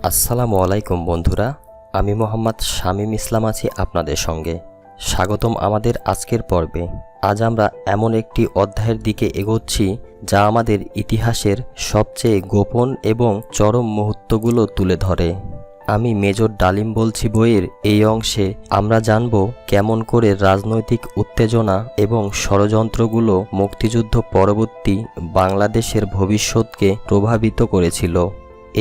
আসসালামু আলাইকুম বন্ধুরা, আমি মোহাম্মদ শামীম ইসলাম আছি আপনাদের সঙ্গে। স্বাগতম আমাদের আজকের পর্বে। আজ আমরা এমন একটি অধ্যায়ের দিকে এগোচ্ছি যা আমাদের ইতিহাসের সবচেয়ে গোপন এবং চরম মুহূর্তগুলো তুলে ধরে। আমি মেজর ডালিম বলছি। বইয়ের এই অংশে আমরা জানব কেমন করে রাজনৈতিক উত্তেজনা এবং ষড়যন্ত্রগুলো মুক্তিযুদ্ধ পরবর্তী বাংলাদেশের ভবিষ্যৎকে প্রভাবিত করেছিল।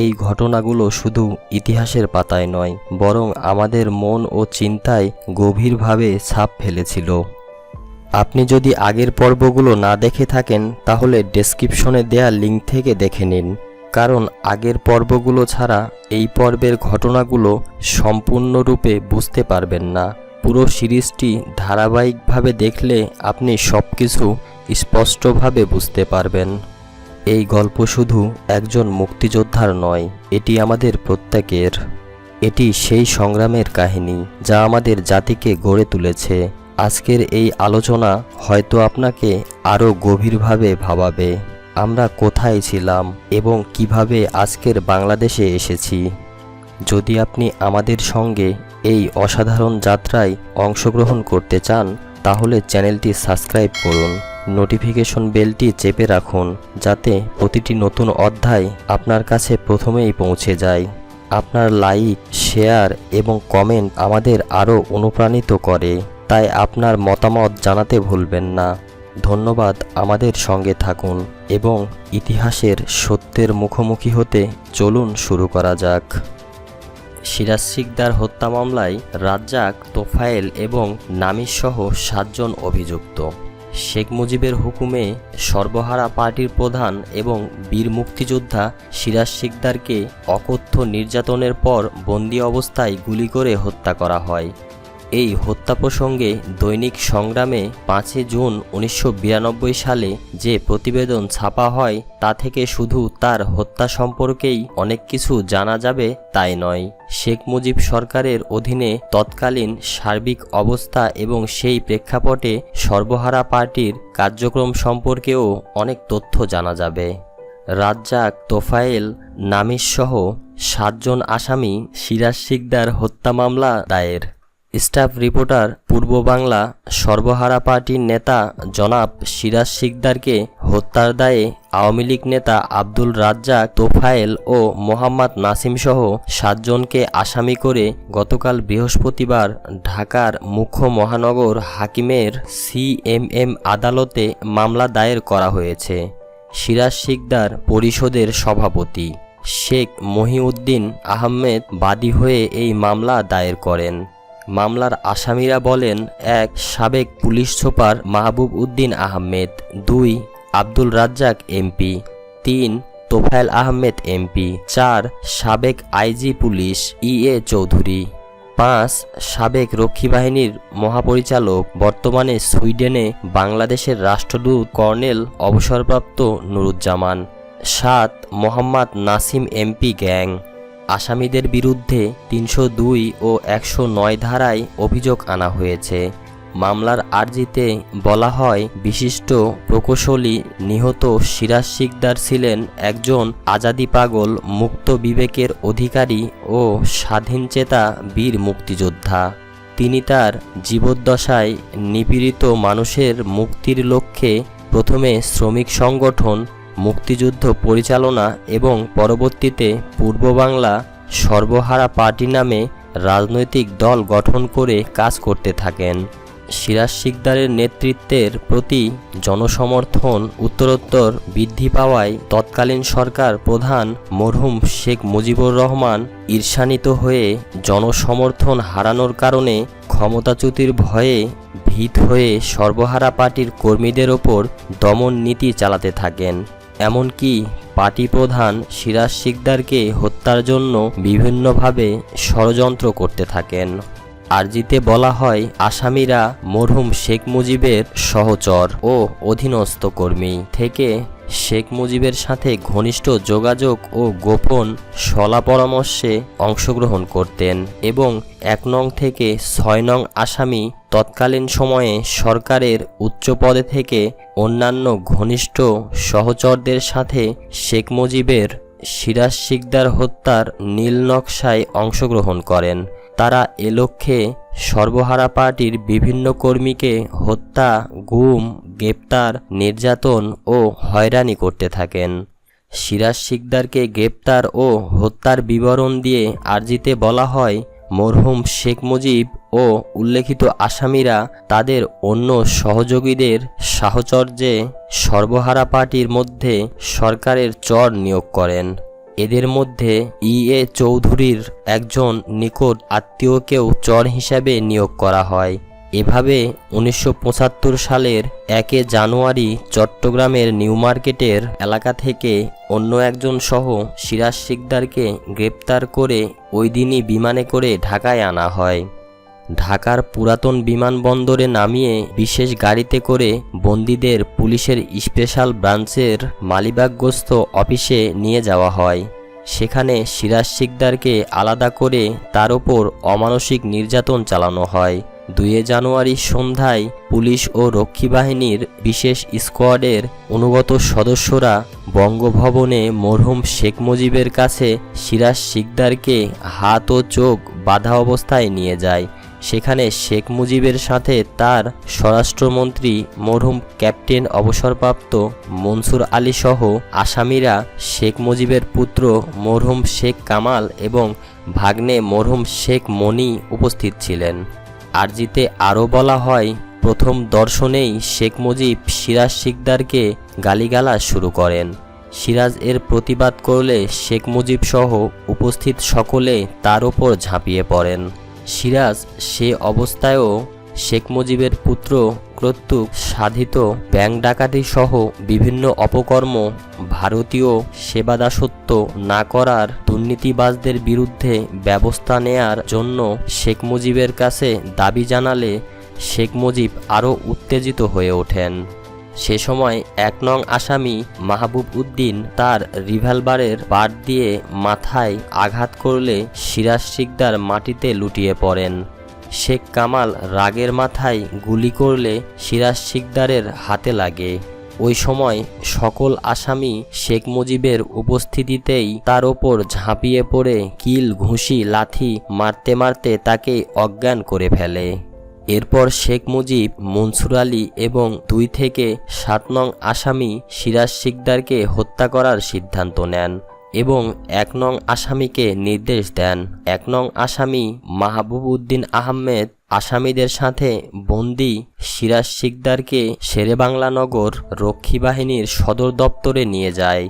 এই ঘটনাগুলো শুধু ইতিহাসের পাতায় নয়, বরং আমাদের মন ও চিন্তায় গভীরভাবে ছাপ ফেলেছিল। আপনি যদি আগের পর্বগুলো না দেখে থাকেন তাহলে ডেসক্রিপশনে দেয়া লিঙ্ক থেকে দেখে নিন, কারণ আগের পর্বগুলো ছাড়া এই পর্বের ঘটনাগুলো সম্পূর্ণরূপে বুঝতে পারবেন না। পুরো সিরিজটি ধারাবাহিকভাবে দেখলে আপনি সবকিছু স্পষ্টভাবে বুঝতে পারবেন। এই গল্প শুধু একজন মুক্তিযোদ্ধার নয়, এটি আমাদের প্রত্যেকের। এটি সেই সংগ্রামের কাহিনী যা আমাদের জাতিকে গড়ে তুলেছে। আজকের এই আলোচনা হয়তো আপনাকে আরও গভীরভাবে ভাবাবে। আমরা কোথায় ছিলাম এবং কিভাবে আজকের বাংলাদেশে এসেছি। যদি আপনি আমাদের সঙ্গে এই অসাধারণ যাত্রায় অংশগ্রহণ করতে চান তাহলে চ্যানেলটি সাবস্ক্রাইব করুন, নোটিফিকেশন বেলটি চেপে রাখুন যাতে প্রতিটি নতুন অধ্যায় আপনার কাছে প্রথমেই পৌঁছে যায়। আপনার লাইক, শেয়ার এবং কমেন্ট আমাদের আরও অনুপ্রাণিত করে, তাই আপনার মতামত জানাতে ভুলবেন না। ধন্যবাদ। আমাদের সঙ্গে থাকুন এবং ইতিহাসের সত্যের মুখোমুখি হতে চলুন শুরু করা যাক। সিরাজ শিকদার হত্যা মামলায় রাজ্জাক, তোফায়েল এবং নামিস সহ 7 জন অভিযুক্ত। শেখ মুজিবের হুকুমে সর্বহারা পার্টির প্রধান এবং বীর মুক্তিযোদ্ধা সিরাজ শিকদারকে অকথ্য নির্যাতনের পর বন্দি অবস্থায় গুলি করে হত্যা করা হয়। এই হত্যা প্রসঙ্গে দৈনিক সংগ্রামে 5 জুন 1992 সালে যে প্রতিবেদন ছাপা হয় তা থেকে শুধু তার হত্যা সম্পর্কেই অনেক কিছু জানা যাবে তাই নয়, শেখ মুজিব সরকারের অধীনে তৎকালীন সার্বিক অবস্থা এবং সেই প্রেক্ষাপটে সর্বহারা পার্টির কার্যক্রম সম্পর্কেও অনেক তথ্য জানা যাবে। রাজ্জাক, তোফায়েল, নামিস সহ 7 জন আসামি সিরাজ শিকদার হত্যা মামলা দায়ের। স্টাফ রিপোর্টার, পূর্ব বাংলা। সর্বহারা পার্টির নেতা জনাব সিরাজ শিকদারকে হত্যার দায়ে আওয়ামী লীগ নেতা আব্দুল রাজ্জাক, তোফায়েল ও মোহাম্মদ নাসিম সহ 7 জনকে আসামি করে গতকাল বৃহস্পতিবার ঢাকার মুখ্য মহানগর হাকিমের সিএমএম আদালতে মামলা দায়ের করা হয়েছে। সিরাজ শিকদার পরিষদের সভাপতি শেখ মহিউদ্দিন আহমেদ বাদী হয়ে এই মামলা দায়ের করেন। মামলার আসামিরা বলেন: 1. সাবেক police super Mahbub Uddin Ahmed, 2. Abdul Razzak MP, 3. Tofail Ahmed MP, 4. সাবেক আইজি পুলিশ ইএ চৌধুরী, 5. সাবেক রক্ষী বাহিনীর মহাপরিচালক, বর্তমানে সুইডেনে বাংলাদেশের রাষ্ট্রদূত কর্নেল অবসরপ্রাপ্ত নুরুজ্জামান, 7. Mohammad Nasim MP gang. আসামিদের বিরুদ্ধে 302 ও 109 ধারায় অভিযোগ আনা হয়েছে। মামলার আর্জিতে বলা হয়, বিশিষ্ট প্রকৌশলী নিহত সিরাজ শিকদার ছিলেন একজন আজাদি পাগল, মুক্ত বিবেকের অধিকারী ও স্বাধীনচেতা বীর মুক্তিযোদ্ধা। তিনি তার জীবদ্দশায় নিপীড়িত মানুষের মুক্তির লক্ষ্যে প্রথমে শ্রমিক সংগঠন মুক্তিযুদ্ধ পরিচালনা এবং পরবর্তীতে পূর্ব বাংলা সর্বহারা পার্টি নামে রাজনৈতিক দল গঠন করে কাজ করতে থাকেন। সিরাজ শিকদারের নেতৃত্বের প্রতি জনসমর্থন উত্তরোত্তর বৃদ্ধি পাওয়ায় তৎকালীন সরকার প্রধান মরহুম শেখ মুজিবুর রহমান ঈর্ষান্বিত হয়ে জনসমর্থন হারানোর কারণে ক্ষমতাচ্যুতির ভয়ে ভীত হয়ে সর্বহারা পার্টির কর্মীদের ওপর দমন নীতি চালাতে থাকেন। এমনকি পার্টি প্রধান সিরাজ শিকদারকে হত্যার জন্য বিভিন্নভাবে ষড়যন্ত্র করতে থাকেন। আর্জিতে বলা হয়, আসামিরা মরহুম শেখ মুজিবের সহচর ও অধীনস্থ কর্মী থেকে শেখ মুজিবের সাথে ঘনিষ্ঠ যোগাযোগ ও গোপন সলা পরামর্শে অংশগ্রহণ করতেন এবং 1 নং থেকে 6 নং আসামি তৎকালীন সময়ে সরকারের উচ্চ পদে থেকে অন্যান্য ঘনিষ্ঠ সহচরদের সাথে শেখ মুজিবের সিরাজ শিকদার হত্যার নীল নকশায় অংশগ্রহণ করেন। তারা এ লক্ষ্যে সর্বহারা পার্টির বিভিন্ন কর্মীকে হত্যা, গুম, গ্রেপ্তার, নির্যাতন ও হয়রানি করতে থাকেন। সিরাজ শিকদারকে গ্রেপ্তার ও হত্যার বিবরণ দিয়ে আরজিতে বলা হয়, মরহুম শেখ মুজিব ও উল্লেখিত আসামিরা তাদের অন্য সহযোগীদের সাহচর্যে সর্বহারা পার্টির মধ্যে সরকারের চর নিয়োগ করেন। এদের মধ্যে ই.এ. চৌধুরীর একজন নিকট আত্মীয়কেও চর হিসাবে নিয়োগ করা হয়। এভাবে 1975 সালের 1 জানুয়ারি চট্টগ্রামের নিউ মার্কেটের এলাকা থেকে অন্য একজন সহ সিরাজ শিকদারকে গ্রেপ্তার করে ওই দিনই বিমানে করে ঢাকায় আনা হয়। ঢাকার পুরাতন বিমানবন্দরে নামিয়ে বিশেষ গাড়িতে করে বন্দীদের পুলিশের স্পেশাল ব্রাঞ্চের মালিবাগস্থ অফিসে নিয়ে যাওয়া হয়। সেখানে সিরাজ শিকদারকে আলাদা করে তার ওপর অমানসিক নির্যাতন চালানো হয়। 2 জানুয়ারি সন্ধ্যায় পুলিশ ও রক্ষী বাহিনীর বিশেষ স্কোয়াডের অনুগত সদস্যরা বঙ্গভবনে মরহুম শেখ মুজিবের কাছে সিরাজ শিকদারকে হাত ও চোখ বাঁধা অবস্থায় নিয়ে যায়। সেখানে শেখ মুজিবের সাথে তার স্বরাষ্ট্রমন্ত্রী মরহুম ক্যাপ্টেন অবসরপ্রাপ্ত মনসুর আলী সহ আসামিরা শেখ মুজিবের পুত্র মরহুম শেখ কামাল এবং ভাগ্নে মরহুম শেখ মনি উপস্থিত ছিলেন। আরজিতে আরও বলা হয়, প্রথম দর্শনেই শেখ মুজিব সিরাজ শিকদারকে গালিগালাজ শুরু করেন। সিরাজ এর প্রতিবাদ করলে শেখ মুজিব সহ উপস্থিত সকলে তার ওপর ঝাঁপিয়ে পড়েন। সিরাজ সে অবস্থায়ও শেখ মুজিবের পুত্র কর্তৃক সাধিত ব্যাংক ডাকাতি সহ বিভিন্ন অপকর্ম, ভারতীয় সেবাদাসত্ব না করার দুর্নীতিবাজদের বিরুদ্ধে ব্যবস্থা নেয়ার জন্য শেখ মুজিবের কাছে দাবি জানালে শেখ মুজিব আরও উত্তেজিত হয়ে ওঠেন। সে সময় 1 নং আসামি মাহবুব উদ্দিন তার রিভলভারের বাট দিয়ে মাথায় আঘাত করলে সিরাজ শিকদার মাটিতে লুটিয়ে পড়েন। শেখ কামাল রাগের মাথায় গুলি করলে সিরাজ শিকদারের হাতে লাগে। ওই সময় সকল আসামি শেখ মুজিবের উপস্থিতিতেই তার ওপর ঝাঁপিয়ে পড়ে কিল, ঘুষি, লাথি মারতে মারতে তাকে অজ্ঞান করে ফেলে। এরপর শেখ মুজিব, মনসুর আলী এবং 2 থেকে 7 নং আসামি সিরাজ শিকদারকে হত্যা করার সিদ্ধান্ত নেন এবং 1 নং আসামিকে নির্দেশ দেন। 1 নং আসামি মাহবুব উদ্দিন আহমেদ আসামিদের সাথে বন্দি সিরাজ শিকদারকে শেরেবাংলা নগর রক্ষী বাহিনীর সদর দপ্তরে নিয়ে যায়।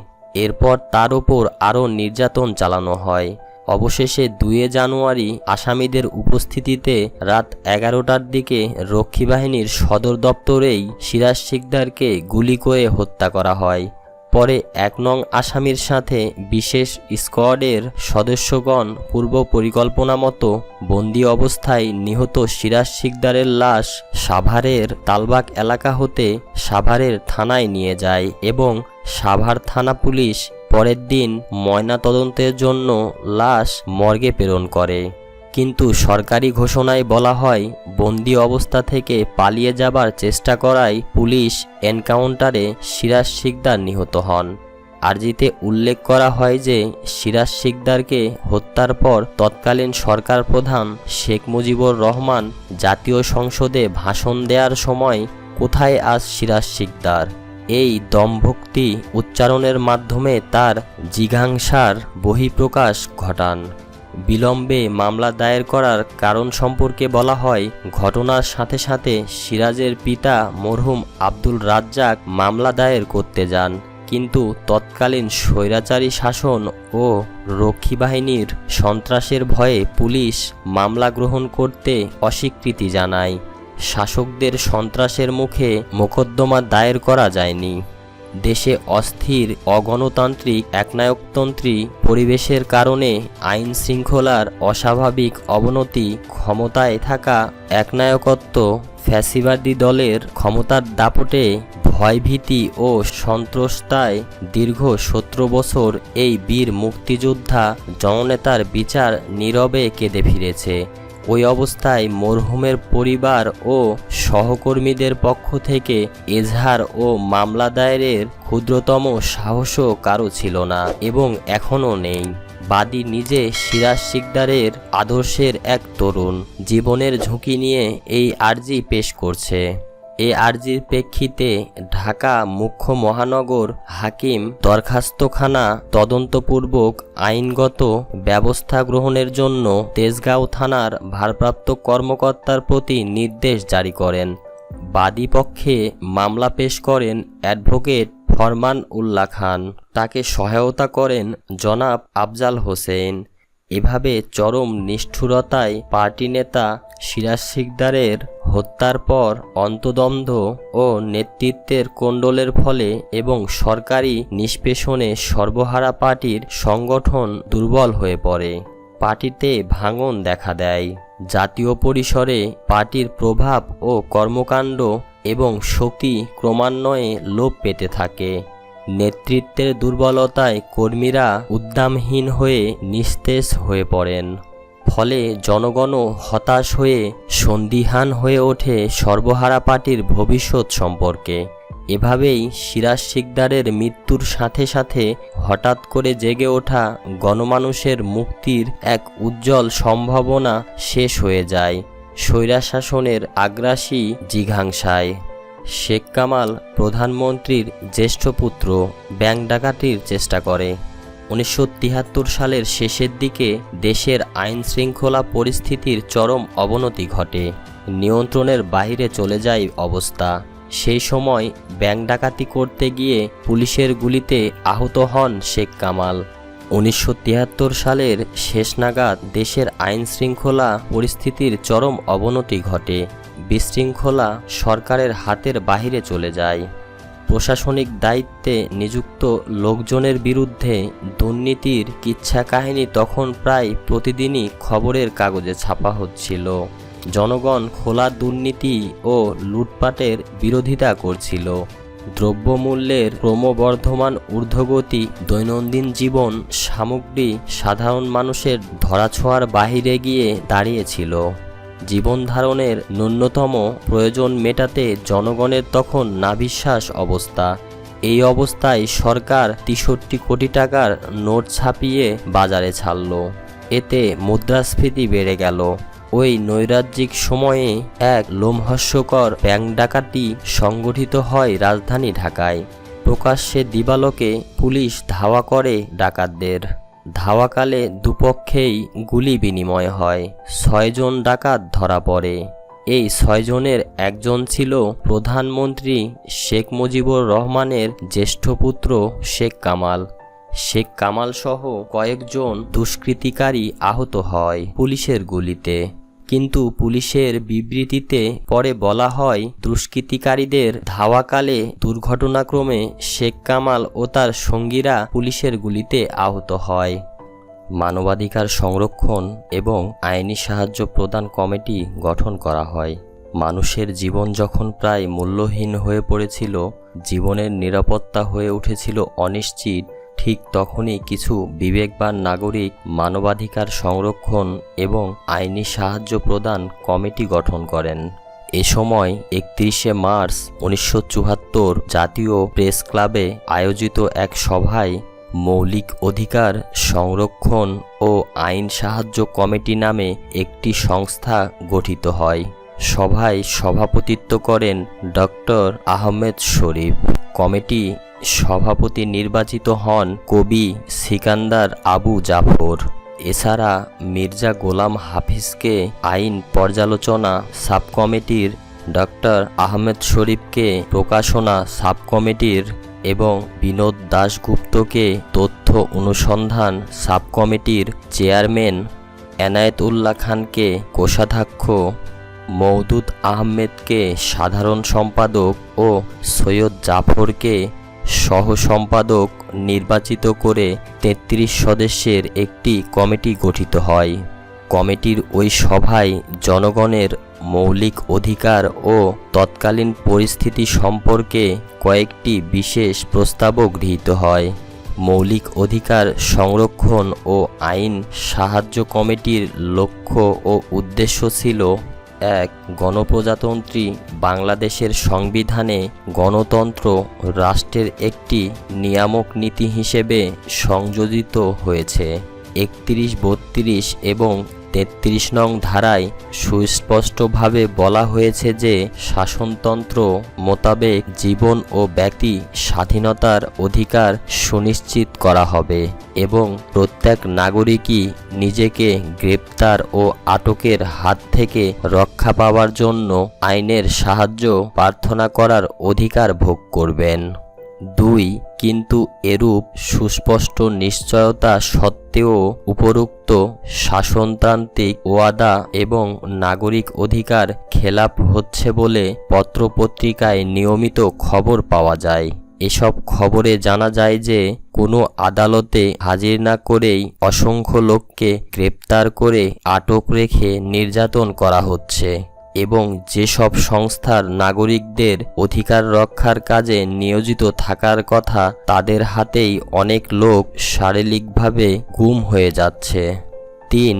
এরপর তার ওপর আরও নির্যাতন চালানো হয়। অবশেষে 2 জানুয়ারি আসামিদের উপস্থিতিতে রাত 11টার দিকে রক্ষী বাহিনীর সদর দপ্তরেই সিরাজ শিকদারকে গুলি করে হত্যা করা হয়। পরে 1 নং আসামির সাথে বিশেষ স্কোয়াডের সদস্যগণ পূর্ব পরিকল্পনা মতো বন্দি অবস্থায় নিহত সিরাজ শিকদারের লাশ সাভারের তালবাগ এলাকা হতে সাভারের থানায় নিয়ে যায় এবং সাভার থানা পুলিশ পরের দিন ময়না তদন্তের জন্য লাশ মর্গে প্রেরণ করে। কিন্তু সরকারি ঘোষণায় বলা হয়, বন্দি অবস্থা থেকে পালিয়ে যাবার চেষ্টা করায় পুলিশ এনকাউন্টারে সিরাজ শিকদার নিহত হন। আরজিতে উল্লেখ করা হয় যে সিরাজ শিকদারকে হত্যার পর তৎকালীন সরকার প্রধান শেখ মুজিবুর রহমান জাতীয় সংসদে ভাষণ দেওয়ার সময় কোথায় আজ সিরাজ শিকদার এই দমভক্তি উচ্চারণের মাধ্যমে তার জিঘাংসার বহিঃপ্রকাশ ঘটান। বিলম্বে মামলা দায়ের করার কারণ সম্পর্কে বলা হয়, ঘটনার সাথে সাথে সিরাজের পিতা মরহুম আব্দুল রাজ্জাক মামলা দায়ের করতে যান, কিন্তু তৎকালীন স্বৈরাচারী শাসন ও রক্ষী বাহিনীর সন্ত্রাসের ভয়ে পুলিশ মামলা গ্রহণ করতে অস্বীকৃতি জানায়। শাসকদের সন্ত্রাসের মুখে মোকদ্দমা দায়ের করা যায়নি। দেশে অস্থির অগণতান্ত্রিক একনায়কতন্ত্রী পরিবেশের কারণে আইন শৃঙ্খলার অস্বাভাবিক অবনতি, ক্ষমতায় থাকা একনায়কত্ব ফ্যাসিবাদী দলের ক্ষমতার দাপটে ভয়ভীতি ও সন্ত্রস্তায় দীর্ঘ 17 বছর এই বীর মুক্তিযোদ্ধা জননেতার বিচার নীরবে কেঁদে ফিরেছে। ওই অবস্থায় মরহুমের পরিবার ও সহকর্মীদের পক্ষ থেকে এজাহার ও মামলা দায়েরের ক্ষুদ্রতম সাহসও কারো ছিল না এবং এখনও নেই। বাদী নিজে সিরাজ শিকদারের আদর্শের এক তরুণ, জীবনের ঝুঁকি নিয়ে এই আর্জি পেশ করছে। এই আর্জির প্রেক্ষিতে ঢাকা মুখ্য মহানগর হাকিম দরখাস্তখানা তদন্তপূর্বক আইনগত ব্যবস্থা গ্রহণের জন্য তেজগাঁও থানার ভারপ্রাপ্ত কর্মকর্তার প্রতি নির্দেশ জারি করেন। বাদী পক্ষে মামলা পেশ করেন অ্যাডভোকেট ফরমান উল্লাহ খান, তাকে সহায়তা করেন জনাব আফজাল হোসেন। এভাবে চরম নিষ্ঠুরতায় পার্টি নেতা সিরাজ শিকদারের হত্যার পর অন্তদ্বন্দ্ব ও নেতৃত্বের কোণ্ডলের ফলে এবং সরকারি নিষ্পেষণে সর্বহারা পার্টির সংগঠন দুর্বল হয়ে পড়ে। পার্টিতে ভাঙন দেখা দেয়। জাতীয় পরিসরে পার্টির প্রভাব ও কর্মকাণ্ড এবং শক্তি ক্রমান্বয়ে লোপ পেতে থাকে। নেতৃত্বের দুর্বলতায় কর্মীরা উদ্যমহীন হয়ে নিস্তেজ হয়ে পড়েন। ফলে জনগণও হতাশ হয়ে সন্দিহান হয়ে ওঠে সর্বহারা পার্টির ভবিষ্যৎ সম্পর্কে। এভাবেই সিরাজ শিকদারের মৃত্যুর সাথে সাথে হঠাৎ করে জেগে ওঠা গণমানুষের মুক্তির এক উজ্জ্বল সম্ভাবনা শেষ হয়ে যায় স্বৈরশাসনের আগ্রাসী জিঘাংসায়। শেখ কামাল প্রধানমন্ত্রীর জ্যেষ্ঠ পুত্র ব্যাংক ডাকাতির চেষ্টা করে। 1973 সালের শেষের দিকে দেশের আইন শৃঙ্খলা পরিস্থিতির চরম অবনতি ঘটে, নিয়ন্ত্রণের বাইরে চলে যায় অবস্থা। সেই সময় ব্যাংক ডাকাতি করতে গিয়ে পুলিশের গুলিতে আহত হন শেখ কামাল। 1973 সালের শেষ নাগাদ দেশের আইন শৃঙ্খলা পরিস্থিতির চরম অবনতি ঘটে, বিশৃঙ্খলা সরকারের হাতের বাহিরে চলে যায়। প্রশাসনিক দায়িত্বে নিযুক্ত লোকজনের বিরুদ্ধে দুর্নীতির কিচ্ছা কাহিনী তখন প্রায় প্রতিদিনই খবরের কাগজে ছাপা হচ্ছিল। জনগণ খোলা দুর্নীতি ও লুটপাটের বিরোধিতা করছিল। দ্রব্যমূল্যের ক্রমবর্ধমান ঊর্ধ্বগতি দৈনন্দিন জীবন সামগ্রী সাধারণ মানুষের ধরাছোঁয়ার বাহিরে গিয়ে দাঁড়িয়েছিল। জীবন ধারণের ন্যূনতম প্রয়োজন মেটাতে জনগণের তখন নাভিশ্বাস অবস্থা। এই অবস্থায় সরকার 63 কোটি টাকার নোট ছাপিয়ে বাজারে ছাড়ল। এতে মুদ্রাস্ফীতি বেড়ে গেল। ওই নৈরাজ্যিক সময়ে এক লোমহর্ষকর ব্যাংক ডাকাতি সংগঠিত হয় রাজধানী ঢাকায়। প্রকাশ্যে দিবালোকে পুলিশ ধাওয়া করে ডাকাতদের। ধাওয়াকালে দুপক্ষেই গুলি বিনিময় হয়। 6 জন ডাকাত ধরা পড়ে। এই 6 জনের একজন ছিল প্রধানমন্ত্রী শেখ মুজিবুর রহমানের জ্যেষ্ঠ পুত্র শেখ কামাল। শেখ কামাল সহ কয়েকজন দুষ্কৃতিকারী আহত হয় পুলিশের গুলিতে। কিন্তু পুলিশের বিবৃতিতে পরে বলা হয়, দুষ্কৃতিকারীদের ধাওয়াকালে দুর্ঘটনাক্রমে শেখ কামাল ও তার সঙ্গীরা পুলিশের গুলিতে আহত হয়। মানবাধিকার সংরক্ষণ এবং আইনি সাহায্য প্রদান কমিটি গঠন করা হয়। মানুষের জীবন যখন প্রায় মূল্যহীন হয়ে পড়েছিল, জীবনের নিরাপত্তা হয়ে উঠেছিল অনিশ্চিত, ঠিক তখনই কিছু বিবেকবান নাগরিক মানবাধিকার সংরক্ষণ এবং আইনি সাহায্য প্রদান কমিটি গঠন করেন। এ সময় 31শে মার্চ 1974 জাতীয় প্রেস ক্লাবে আয়োজিত এক সভায় মৌলিক অধিকার সংরক্ষণ ও আইন সাহায্য কমিটি নামে একটি সংস্থা গঠিত হয়। সভায় সভাপতিত্ব করেন ডক্টর আহমেদ শরীফ। কমিটি সভাপতি নির্বাচিত হন কবি সিকান্দার আবু জাফর। এছাড়া মির্জা গোলাম হাফিজকে আইন পর্যালোচনা সাব কমিটির, ডক্টর আহমেদ শরীফকে প্রকাশনা সাব কমিটির এবং বিনোদ দাশগুপ্তকে তথ্য অনুসন্ধান সাব কমিটির চেয়ারম্যান, এনায়েতুল্লাহ খানকে কোষাধ্যক্ষ, মওদুদ আহমেদকে সাধারণ সম্পাদক ও সৈয়দ জাফরকে সহ সম্পাদক নির্বাচিত করে 33 সদস্যের একটি কমিটি গঠিত হয়। কমিটির ওই সভায় জনগণের মৌলিক অধিকার ও তৎকালীন পরিস্থিতি সম্পর্কে কয়েকটি বিশেষ প্রস্তাবও গৃহীত হয়। মৌলিক অধিকার সংরক্ষণ ও আইন সাহায্য কমিটির লক্ষ্য ও উদ্দেশ্য ছিল: ১. গণপ্রজাতন্ত্রী বাংলাদেশের সংবিধানে গণতন্ত্র রাষ্ট্রের একটি নিয়ামক নীতি হিসেবে সংযোজিত হয়েছে। ৩১, ৩২ এবং ৩৩ নং ধারায় সুস্পষ্টভাবে বলা হয়েছে যে শাসনতন্ত্র মোতাবেক জীবন ও ব্যক্তি স্বাধীনতার অধিকার সুনিশ্চিত করা হবে এবং প্রত্যেক নাগরিকই নিজেকে গ্রেপ্তার ও আটকের হাত থেকে রক্ষা পাওয়ার জন্য আইনের সাহায্য প্রার্থনা করার অধিকার ভোগ করবেন। ২. কিন্তু এরূপ সুস্পষ্ট নিশ্চয়তা সত্ত্বেও উপরোক্ত শাসনতান্ত্রিক ওয়াদা এবং নাগরিক অধিকার খেলাপ হচ্ছে বলে পত্রপত্রিকায় নিয়মিত খবর পাওয়া যায়। এসব খবরে জানা যায় যে কোনো আদালতে হাজির না করেই অসংখ্য লোককে গ্রেপ্তার করে আটক রেখে নির্যাতন করা হচ্ছে এবং যেসব সংস্থার নাগরিকদের অধিকার রক্ষার কাজে নিয়োজিত থাকার কথা তাদের হাতেই অনেক লোক শারীরিকভাবে গুম হয়ে যাচ্ছে। ৩.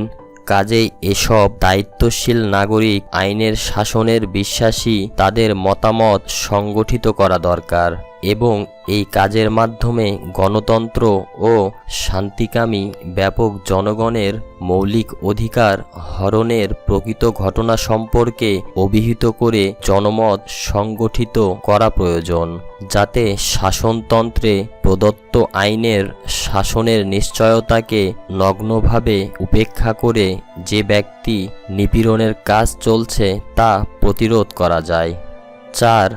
কাজেই এসব দায়িত্বশীল নাগরিক আইনের শাসনের বিশ্বাসী তাদের মতামত সংগঠিত করা দরকার এবং এই কাজের মাধ্যমে গণতন্ত্র ও শান্তিকামী ব্যাপক জনগণের মৌলিক অধিকার হরণের প্রকৃত ঘটনা সম্পর্কে অভিহিত করে জনমত সংগঠিত করা প্রয়োজন, যাতে শাসনতন্ত্রে প্রদত্ত আইনের শাসনের নিশ্চয়তাকে নগ্নভাবে উপেক্ষা করে যে ব্যক্তি নিপীড়নের কাজ চলছে তা প্রতিরোধ করা যায়। ৪.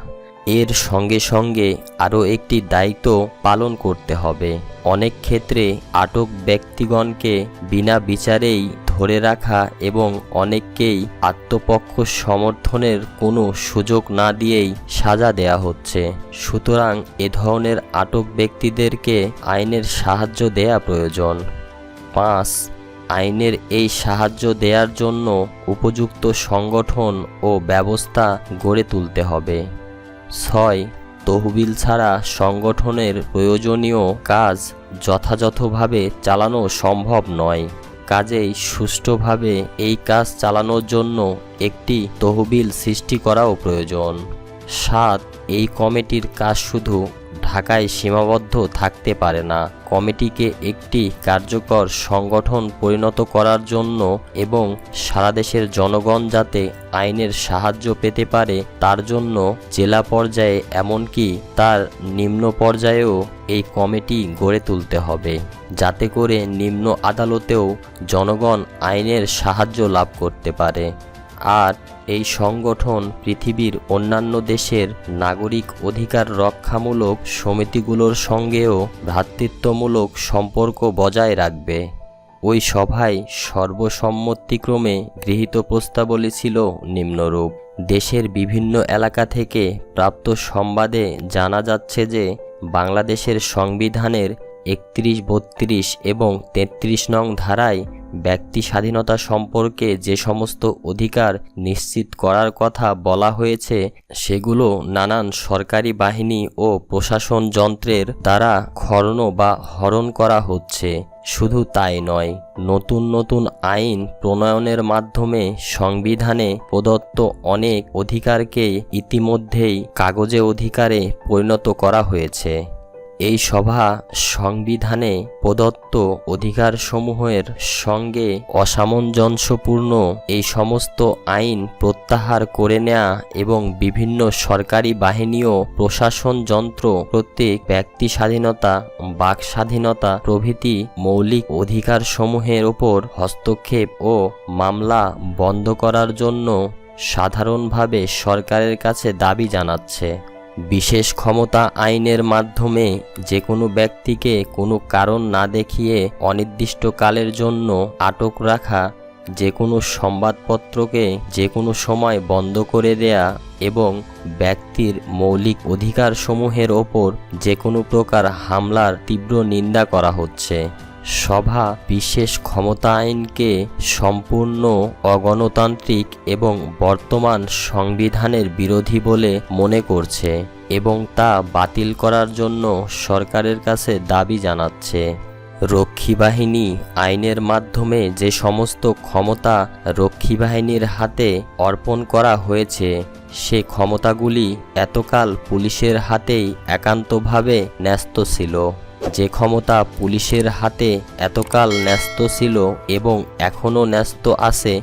এর সঙ্গে সঙ্গে আরও একটি দায়িত্ব পালন করতে হবে। অনেক ক্ষেত্রে আটক ব্যক্তিগণকে বিনা বিচারেই ধরে রাখা এবং অনেককেই আত্মপক্ষ সমর্থনের কোনো সুযোগ না দিয়েই সাজা দেয়া হচ্ছে। সুতরাং এ ধরনের আটক ব্যক্তিদেরকে আইনের সাহায্য দেয়া প্রয়োজন। ৫. আইনের এই সাহায্য দেওয়ার জন্য উপযুক্ত সংগঠন ও ব্যবস্থা গড়ে তুলতে হবে। ৬. তহবিল ছাড়া সংগঠনের প্রয়োজনীয় কাজ যথাযথভাবে চালানো সম্ভব নয়। কাজেই সুষ্ঠুভাবে এই কাজ চালানোর জন্য একটি তহবিল সৃষ্টি করাও প্রয়োজন। ৭. এই কমিটির কাজ শুধু ঢাকায় সীমাবদ্ধ থাকতে পারে না। কমিটিকে একটি কার্যকর সংগঠন পরিণত করার জন্য এবং সারা দেশের জনগণ যাতে আইনের সাহায্য পেতে পারে তার জন্য জেলা পর্যায়ে এমনকি তার নিম্ন পর্যায়েও এই কমিটি গড়ে তুলতে হবে, যাতে করে নিম্ন আদালতেও জনগণ আইনের সাহায্য লাভ করতে পারে। আর এই সংগঠন পৃথিবীর অন্যান্য দেশের নাগরিক অধিকার রক্ষামূলক সমিতিগুলোর সঙ্গেও ভ্রাতৃত্বমূলক সম্পর্ক বজায় রাখবে। ওই সভায় সর্বসম্মতিক্রমে গৃহীত প্রস্তাবলী ছিল নিম্নরূপ: দেশের বিভিন্ন এলাকা থেকে প্রাপ্ত সংবাদে জানা যাচ্ছে যে বাংলাদেশের সংবিধানের ৩১, ৩২ এবং ৩৩ নং ধারায় ব্যক্তি স্বাধীনতা সম্পর্কে যে সমস্ত অধিকার নিশ্চিত করার কথা বলা হয়েছে সেগুলো নানান সরকারি বাহিনী ও প্রশাসন যন্ত্রের দ্বারা খর্ব বা হরণ করা হচ্ছে। শুধু তাই নয়, নতুন নতুন আইন প্রণয়নের মাধ্যমে সংবিধানে প্রদত্ত অনেক অধিকারকে ইতিমধ্যেই কাগজে অধিকারে পরিণত করা হয়েছে। এই সভা সংবিধানে প্রদত্ত অধিকারসমূহের সঙ্গে অসামঞ্জস্যপূর্ণ এই সমস্ত আইন প্রত্যাহার করে নেয়া এবং বিভিন্ন সরকারি বাহিনী ও প্রশাসন যন্ত্র প্রত্যেক ব্যক্তি স্বাধীনতা, বাক স্বাধীনতা প্রভৃতি মৌলিক অধিকারসমূহের ওপর হস্তক্ষেপ ও মামলা বন্ধ করার জন্য সাধারণভাবে সরকারের কাছে দাবি জানাচ্ছে। বিশেষ ক্ষমতা আইনের মাধ্যমে যে কোনো ব্যক্তিকে কোনো কারণ না দেখিয়ে অনির্দিষ্টকালের জন্য আটক রাখা, যে কোনো সংবাদপত্রকে যে কোনো সময় বন্ধ করে দেয়া এবং ব্যক্তির মৌলিক অধিকারসমূহের ওপর যে কোনো প্রকার হামলার তীব্র নিন্দা করা হচ্ছে। সভা বিশেষ ক্ষমতা আইনকে সম্পূর্ণ অগণতান্ত্রিক এবং বর্তমান সংবিধানের বিরোধী বলে মনে করছে এবং তা বাতিল করার জন্য সরকারের কাছে দাবি জানাচ্ছে। রক্ষী বাহিনী আইনের মাধ্যমে যে সমস্ত ক্ষমতা রক্ষী বাহিনীর হাতে অর্পণ করা হয়েছে, সে ক্ষমতাগুলি এতকাল পুলিশের হাতেই একান্তভাবে ন্যস্ত ছিল। যে ক্ষমতা পুলিশের হাতে এতকাল ন্যস্ত ছিল এবং এখনও ন্যস্ত আছে,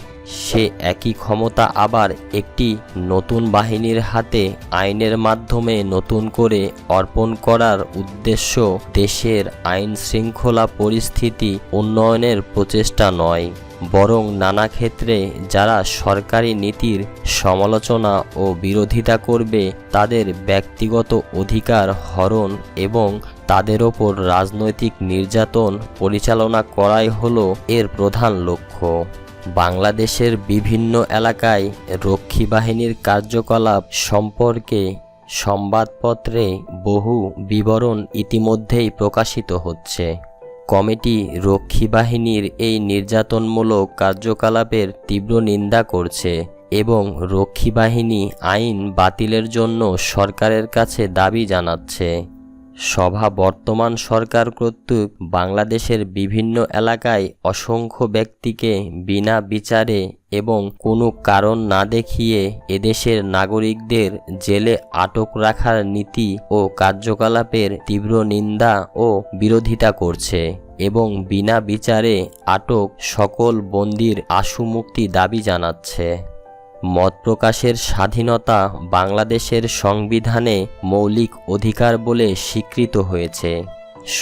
সে একই ক্ষমতা আবার একটি নতুন বাহিনীর হাতে আইনের মাধ্যমে নতুন করে অর্পণ করার উদ্দেশ্য দেশের আইন শৃঙ্খলা পরিস্থিতি উন্নয়নের প্রচেষ্টা নয়, বরং নানা ক্ষেত্রে যারা সরকারি নীতির সমালোচনা ও বিরোধিতা করবে তাদের ব্যক্তিগত অধিকার হরণ এবং তাদের ওপর রাজনৈতিক নির্যাতন পরিচালনা করাই হলো এর প্রধান লক্ষ্য। বাংলাদেশের বিভিন্ন এলাকায় রক্ষী বাহিনীর কার্যকলাপ সম্পর্কে সংবাদপত্রে বহু বিবরণ ইতিমধ্যেই প্রকাশিত হচ্ছে। কমিটি রক্ষী বাহিনীর এই নির্যাতনমূলক কার্যকলাপের তীব্র নিন্দা করছে এবং রক্ষী বাহিনী আইন বাতিলের জন্য সরকারের কাছে দাবি জানাচ্ছে। সভা বর্তমান সরকার কর্তৃক বাংলাদেশের বিভিন্ন এলাকায় অসংখ্য ব্যক্তিকে বিনা বিচারে এবং কোনো কারণ না দেখিয়ে এদেশের নাগরিকদের জেলে আটক রাখার নীতি ও কার্যকলাপের তীব্র নিন্দা ও বিরোধিতা করছে এবং বিনা বিচারে আটক সকল বন্দীর আশু মুক্তি দাবি জানাচ্ছে। মত প্রকাশের স্বাধীনতা বাংলাদেশের সংবিধানে মৌলিক অধিকার বলে স্বীকৃত হয়েছে।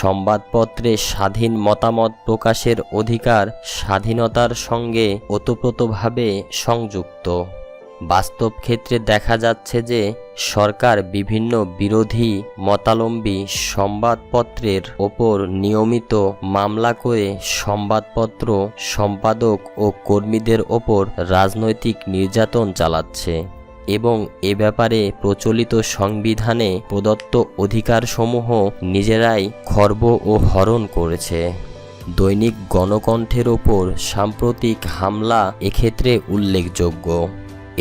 সংবাদপত্রে স্বাধীন মতামত প্রকাশের অধিকার স্বাধীনতার সঙ্গে ওতপ্রোতভাবে সংযুক্ত। বাস্তব ক্ষেত্রে দেখা যাচ্ছে যে সরকার বিভিন্ন বিরোধী মতাবলম্বী সংবাদপত্রের ওপর নিয়মিত মামলা করে সংবাদপত্র সম্পাদক ও কর্মীদের ওপর রাজনৈতিক নির্যাতন চালাচ্ছে এবং এ ব্যাপারে প্রচলিত সংবিধানে প্রদত্ত অধিকারসমূহ নিজেরাই খর্ব ও হরণ করেছে। দৈনিক গণকণ্ঠের ওপর সাম্প্রতিক হামলা এক্ষেত্রে উল্লেখযোগ্য।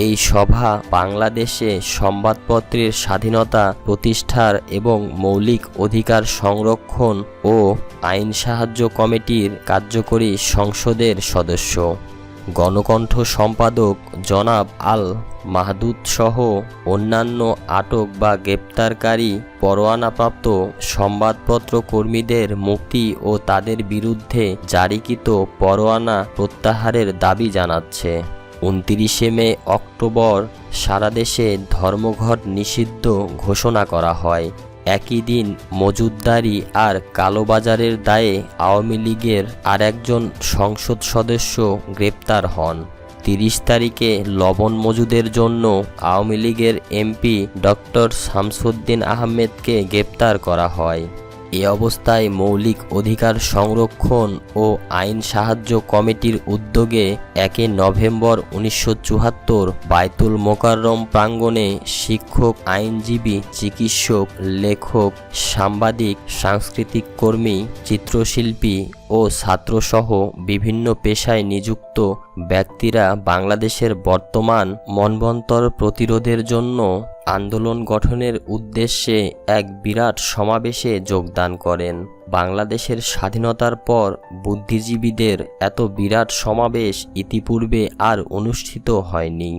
এই সভা বাংলাদেশে সংবাদপত্রের স্বাধীনতা প্রতিষ্ঠার এবং মৌলিক অধিকার সংরক্ষণ ও আইন সাহায্য কমিটির কার্যকরী সংসদের সদস্য। গণকণ্ঠ সম্পাদক জনাব আল মাহদুদ সহ অন্যান্য আটক বা গ্রেপ্তারকারী পরোয়ানাপ্রাপ্ত সংবাদপত্র কর্মীদের মুক্তি ও তাদের বিরুদ্ধে জারিকৃত পরোয়ানা প্রত্যাহারের দাবি জানাচ্ছে। 29 অক্টোবর সারা দেশে ধর্মঘট নিষিদ্ধ ঘোষণা করা হয়। একই দিন মজুতদারি আর কালোবাজারের দায়ে আওয়ামী লীগের আরেকজন সংসদ সদস্য গ্রেপ্তার হন। 30 তারিখে লবণ মজুদের জন্য আওয়ামী লীগের এমপি ডক্টর শামসুদ্দিন আহমেদকে গ্রেপ্তার করা হয়। এ অবস্থায় মৌলিক অধিকার সংরক্ষণ ও আইন সাহায্য কমিটির উদ্যোগে 1 নভেম্বর 1974 বায়তুল মোকাররম প্রাঙ্গণে শিক্ষক, আইনজীবী, চিকিৎসক, লেখক, সাংবাদিক, সাংস্কৃতিক কর্মী, চিত্রশিল্পী ও ছাত্রসহ বিভিন্ন পেশায় নিযুক্ত ব্যক্তিরা বাংলাদেশের বর্তমান মন্বন্তর প্রতিরোধের জন্য আন্দোলন গঠনের উদ্দেশ্যে এক বিরাট সমাবেশে যোগদান করেন। বাংলাদেশের স্বাধীনতার পর বুদ্ধিজীবীদের এত বিরাট সমাবেশ ইতিপূর্বে আর অনুষ্ঠিত হয়নি।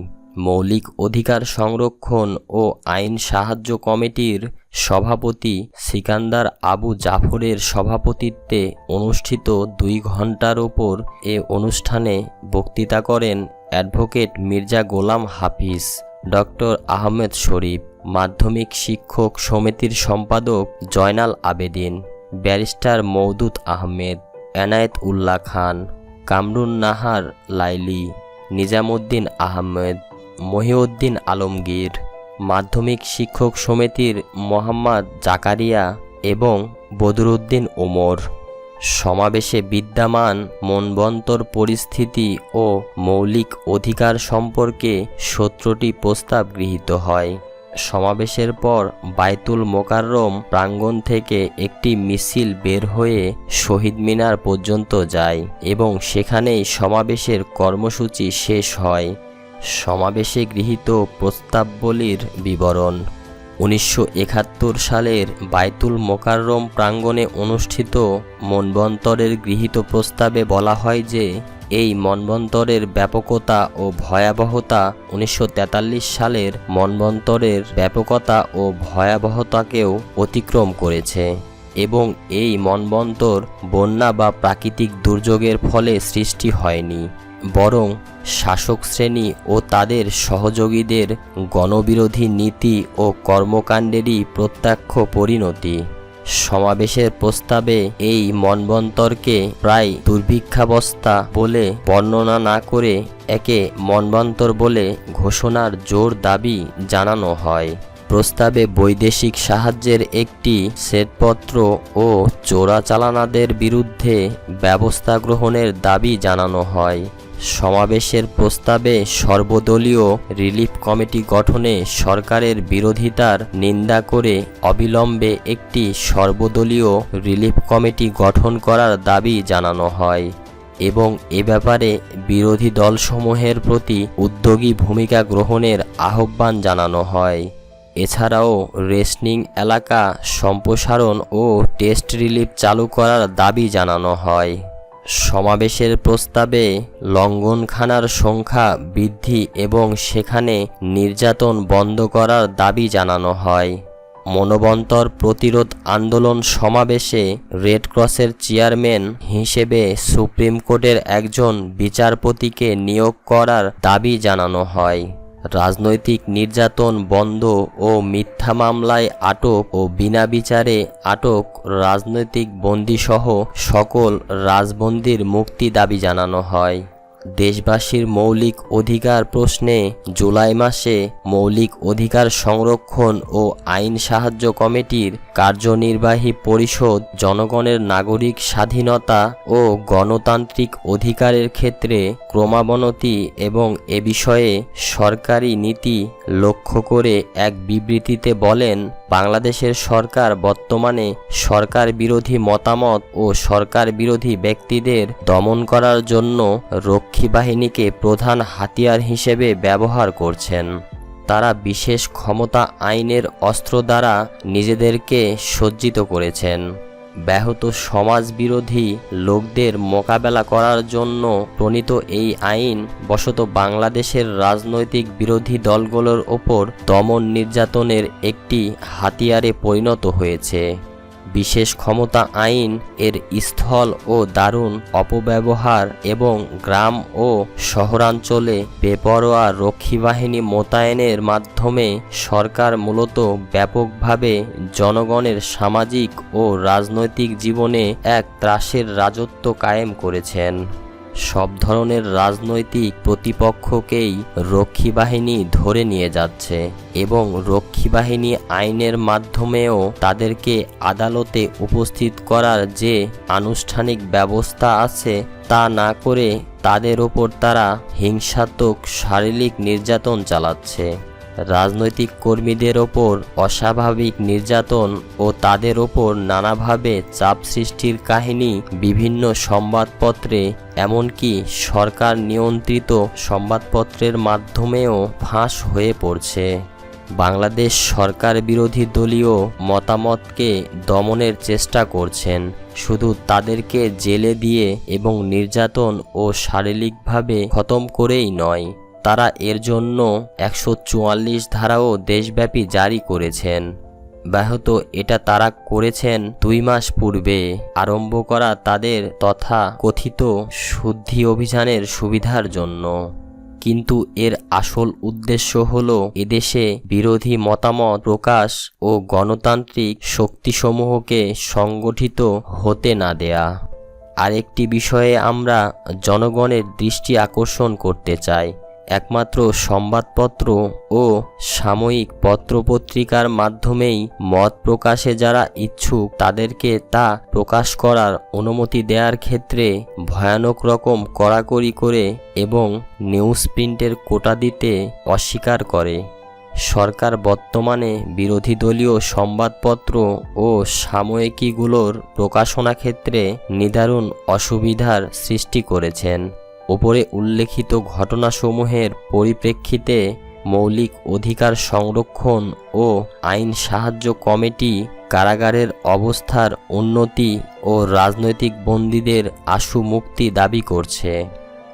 মৌলিক অধিকার সংরক্ষণ ও আইন সাহায্য কমিটির সভাপতি সিকান্দার আবু জাফরের সভাপতিত্বে অনুষ্ঠিত 2 ঘণ্টার ওপর এ অনুষ্ঠানে বক্তৃতা করেন অ্যাডভোকেট মির্জা গোলাম হাফিজ, ডক্টর আহমেদ শরীফ, মাধ্যমিক শিক্ষক সমিতির সম্পাদক জয়নাল আবেদিন, ব্যারিস্টার মওদুদ আহমেদ, এনায়েত উল্লাহ খান, কামরুন নাহার লাইলি, নিজামুদ্দিন আহমেদ, মহিউদ্দিন আলমগীর, মাধ্যমিক শিক্ষক সমিতির মোহাম্মদ জাকারিয়া এবং বদরুদ্দিন ওমর। সমাবেশে বিদ্যমান মনবন্তর পরিস্থিতি ও মৌলিক অধিকার সম্পর্কে 17টি প্রস্তাব গৃহীত হয়। সমাবেশের পর বায়তুল মোকাররম প্রাঙ্গণ থেকে একটি মিছিল বের হয়ে শহীদ মিনার পর্যন্ত যায় এবং সেখানেই সমাবেশের কর্মসূচি শেষ হয়। সমাবেশে গৃহীত প্রস্তাবগুলির বিবরণ। 1971 সালের বায়তুল মোকাররম প্রাঙ্গণে অনুষ্ঠিত মনবন্তরের গৃহীত প্রস্তাবে বলা হয় যে এই মনবন্তরের ব্যাপকতা ও ভয়াবহতা 1943 সালের মনবন্তরের ব্যাপকতা ও ভয়াবহতাকেও অতিক্রম করেছে এবং এই মনবন্তর বন্যা বা প্রাকৃতিক দুর্যোগের ফলে সৃষ্টি হয়নি, বরং শাসক শ্রেণী ও তাদের সহযোগীদের গণবিরোধী নীতি ও কর্মকাণ্ডেরই প্রত্যক্ষ পরিণতি। সমাবেশের প্রস্তাবে এই মনবন্তরকে প্রায় দুর্ভিক্ষাবস্থা বলে বর্ণনা না করে একে মনবন্তর বলে ঘোষণার জোর দাবি জানানো হয়। প্রস্তাবে বৈদেশিক সাহায্যের একটি শ্বেতপত্র ও চোরাচালানদের বিরুদ্ধে ব্যবস্থা গ্রহণের দাবি জানানো হয়। সমাবেশের প্রস্তাবে সর্বদলীয় রিলিফ কমিটি গঠনে সরকারের বিরোধিতার নিন্দা করে অবিলম্বে একটি সর্বদলীয় রিলিফ কমিটি গঠন করার দাবি জানানো হয় এবং এ ব্যাপারে বিরোধী দলসমূহের প্রতি উদ্যোগী ভূমিকা গ্রহণের আহ্বান জানানো হয়। এছাড়াও রেশনিং এলাকা সম্প্রসারণ ও টেস্ট রিলিফ চালু করার দাবি জানানো হয়। সমাবেশের প্রস্তাবে লঙ্গনখানার সংখ্যা বৃদ্ধি এবং সেখানে নির্যাতন বন্ধ করার দাবি জানানো হয়। মনবন্তর প্রতিরোধ আন্দোলন সমাবেশে রেড ক্রসের চেয়ারম্যান হিসেবে সুপ্রিম কোর্টের একজন বিচারপতিকে নিয়োগ করার দাবি জানানো হয়। রাজনৈতিক নির্যাতন বন্ধ ও মিথ্যা মামলায় আটক ও বিনা বিচারে আটক রাজনৈতিক বন্দীসহ সকল রাজবন্দীর মুক্তি দাবি জানানো হয়। দেশবাসীর মৌলিক অধিকার প্রশ্নে জুলাই মাসে মৌলিক অধিকার সংরক্ষণ ও আইন সাহায্য কমিটির কার্যনির্বাহী পরিষদ জনগণের নাগরিক স্বাধীনতা ও গণতান্ত্রিক অধিকারের ক্ষেত্রে ক্রমাবনতি এবং এ বিষয়ে সরকারি নীতি লক্ষ্য করে এক বিবৃতিতে বলেন, বাংলাদেশের সরকার বর্তমানে সরকার বিরোধী মতামত ও সরকার বিরোধী ব্যক্তিদের দমন করার জন্য রক্ষী বাহিনীকে প্রধান হাতিয়ার হিসেবে ব্যবহার করছেন। তারা বিশেষ ক্ষমতা আইনের অস্ত্র দ্বারা নিজেদেরকে সজ্জিত করেছেন। ব্যাহত সমাজবিরোধী লোকদের মোকাবেলা করার জন্য প্রণীত এই আইন বশত বাংলাদেশের রাজনৈতিক বিরোধী দলগুলোর ওপর দমন নির্যাতনের একটি হাতিয়ারে পরিণত হয়েছে। বিশেষ ক্ষমতা আইন এর স্থল ও দারুণ অপব্যবহার এবং গ্রাম ও শহরাঞ্চলে বেপরোয়া রক্ষী বাহিনী মোতায়েনের মাধ্যমে সরকার মূলত ব্যাপকভাবে জনগণের সামাজিক ও রাজনৈতিক জীবনে এক ত্রাসের রাজত্ব কায়েম করেছেন। সব ধরনের রাজনৈতিক প্রতিপক্ষকেই রক্ষী বাহিনী ধরে নিয়ে যাচ্ছে এবং রক্ষী বাহিনী আইনের মাধ্যমেও তাদেরকে আদালতে উপস্থিত করার যে আনুষ্ঠানিক ব্যবস্থা আছে তা না করে তাদের ওপর তারা হিংসাত্মক শারীরিক নির্যাতন চালাচ্ছে। রাজনৈতিক কর্মীদের ওপর অস্বাভাবিক নির্যাতন ও তাদের ওপর নানাভাবে চাপ সৃষ্টির কাহিনী বিভিন্ন সংবাদপত্রে এমনকি সরকার নিয়ন্ত্রিত সংবাদপত্রের মাধ্যমেও ফাঁস হয়ে পড়ছে। বাংলাদেশ সরকার বিরোধী দলীয় মতামতকে দমনের চেষ্টা করছেন, শুধু তাদেরকে জেলে দিয়ে এবং নির্যাতন ও শারীরিকভাবে খতম করেই নয়, তারা এর জন্য 144 ধারাও দেশব্যাপী জারি করেছেন। ব্যাহত এটা তারা করেছেন 2 মাস পূর্বে আরম্ভ করা তাদের তথা কথিত শুদ্ধি অভিযানের সুবিধার জন্য। কিন্তু এর আসল উদ্দেশ্য হল এদেশে বিরোধী মতামত প্রকাশ ও গণতান্ত্রিক শক্তিসমূহকে সংগঠিত হতে না দেয়া। আরেকটি বিষয়ে আমরা জনগণের দৃষ্টি আকর্ষণ করতে চাই। একমাত্র সংবাদপত্র ও সাময়িক পত্রপত্রিকার মাধ্যমেই মত প্রকাশে যারা ইচ্ছুক তাদেরকে তা প্রকাশ করার অনুমতি দেওয়ার ক্ষেত্রে ভয়ানক রকম কড়াকড়ি করে এবং নিউজ প্রিন্টের কোটা দিতে অস্বীকার করে। সরকার বর্তমানে বিরোধী দলীয় সংবাদপত্র ও সাময়িকীগুলোর প্রকাশনা ক্ষেত্রে নিদারুণ অসুবিধার সৃষ্টি করেছেন। ওপরে উল্লেখিত ঘটনাসমূহের পরিপ্রেক্ষিতে মৌলিক অধিকার সংরক্ষণ ও আইন সাহায্য কমিটি কারাগারের অবস্থার উন্নতি ও রাজনৈতিক বন্দীদের আশু মুক্তি দাবি করছে।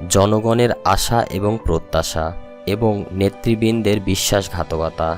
জনগণের আশা এবং প্রত্যাশা এবং নেতৃবৃন্দের বিশ্বাসঘাতকতা।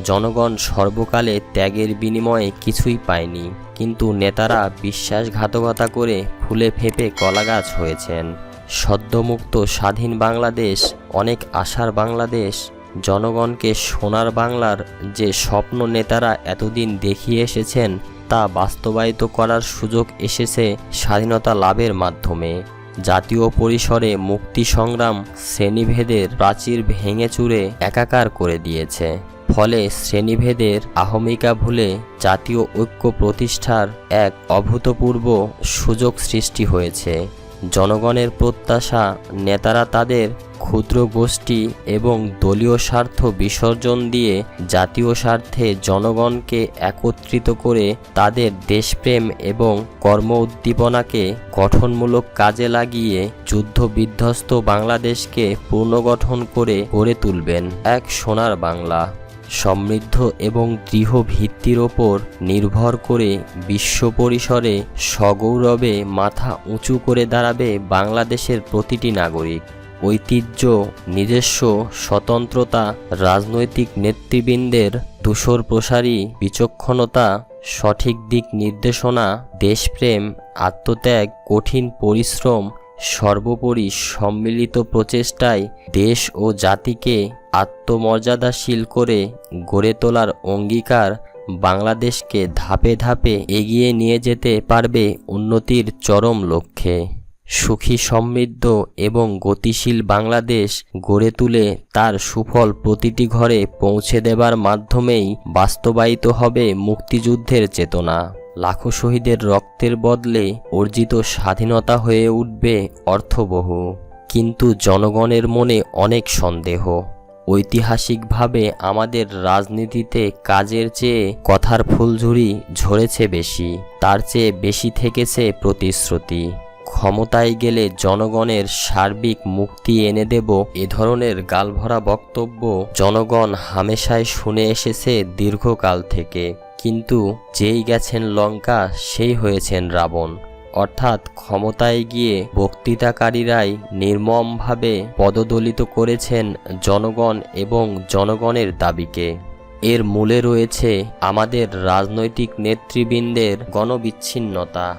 জনগণ সর্বকালে ত্যাগের বিনিময়ে কিছুই পায়নি, কিন্তু নেতারা বিশ্বাসঘাতকতা করে ফুলে ফেঁপে কলাগাছ হয়েছেন। সদ্যমুক্ত স্বাধীন বাংলাদেশ, অনেক আশার বাংলাদেশ, জনগণকে সোনার বাংলার যে স্বপ্ন নেতারা এতদিন দেখিয়ে এসেছেন তা বাস্তবায়িত করার সুযোগ এসেছে স্বাধীনতা লাভের মাধ্যমে। জাতীয় পরিসরে মুক্তি সংগ্রাম শ্রেণীভেদের প্রাচীর ভেঙে চুরে একাকার করে দিয়েছে। ফলে শ্রেণীভেদের আহমিকা ভুলে জাতীয় ঐক্য প্রতিষ্ঠার এক অভূতপূর্ব সুযোগ সৃষ্টি হয়েছে। জনগণের প্রত্যাশা নেতারা তাদের ক্ষুদ্র গোষ্ঠী এবং দলীয় স্বার্থ বিসর্জন দিয়ে জাতীয় স্বার্থে জনগণকে একত্রিত করে তাদের দেশপ্রেম এবং কর্ম উদ্দীপনাকে গঠনমূলক কাজে লাগিয়ে যুদ্ধ বিধ্বস্ত বাংলাদেশকে পুনর্গঠন করে গড়ে তুলবেন এক সোনার বাংলা। সমৃদ্ধ এবং দৃঢ় ভিত্তির ওপর নির্ভর করে বিশ্ব পরিসরে সগৌরবে মাথা উঁচু করে দাঁড়াবে বাংলাদেশের প্রতিটি নাগরিক। ঐতিহ্য, নিজস্ব স্বতন্ত্রতা, রাজনৈতিক নেতৃবৃন্দের ধূসর প্রসারী বিচক্ষণতা, সঠিক দিক নির্দেশনা, দেশপ্রেম, আত্মত্যাগ, কঠিন পরিশ্রম, সর্বোপরি সম্মিলিত প্রচেষ্টায় দেশ ও জাতিকে আত্মমর্যাদাশীল করে গড়ে তোলার অঙ্গীকার বাংলাদেশকে ধাপে ধাপে এগিয়ে নিয়ে যেতে পারবে উন্নতির চরম লক্ষ্যে। সুখী, সমৃদ্ধ এবং গতিশীল বাংলাদেশ গড়ে তুলে তার সুফল প্রতিটি ঘরে পৌঁছে দেবার মাধ্যমেই বাস্তবায়িত হবে মুক্তিযুদ্ধের চেতনা। লাখো শহীদের রক্তের বদলে অর্জিত স্বাধীনতা হয়ে উঠবে অর্থবহ। কিন্তু জনগণের মনে অনেক সন্দেহ। ঐতিহাসিকভাবে আমাদের রাজনীতিতে কাজের চেয়ে কথার ফুলঝুরি ঝরেছে বেশি, তার চেয়ে বেশি থেকেছে প্রতিশ্রুতি। ক্ষমতায় গেলে জনগণের সার্বিক মুক্তি এনে দেব, এ ধরনের গালভরা বক্তব্য জনগণ হামেশাই শুনে এসেছে দীর্ঘকাল থেকে। কিন্তু যেই গেছেন লঙ্কা সেই হয়েছেন রাবণ। অর্থাৎ ক্ষমতায় গিয়ে বক্তৃতাকারীরাই নির্মমভাবে পদদলিত করেছেন জনগণ এবং জনগণের দাবিকে। এর মূলে রয়েছে আমাদের রাজনৈতিক নেতৃবৃন্দের গণবিচ্ছিন্নতা।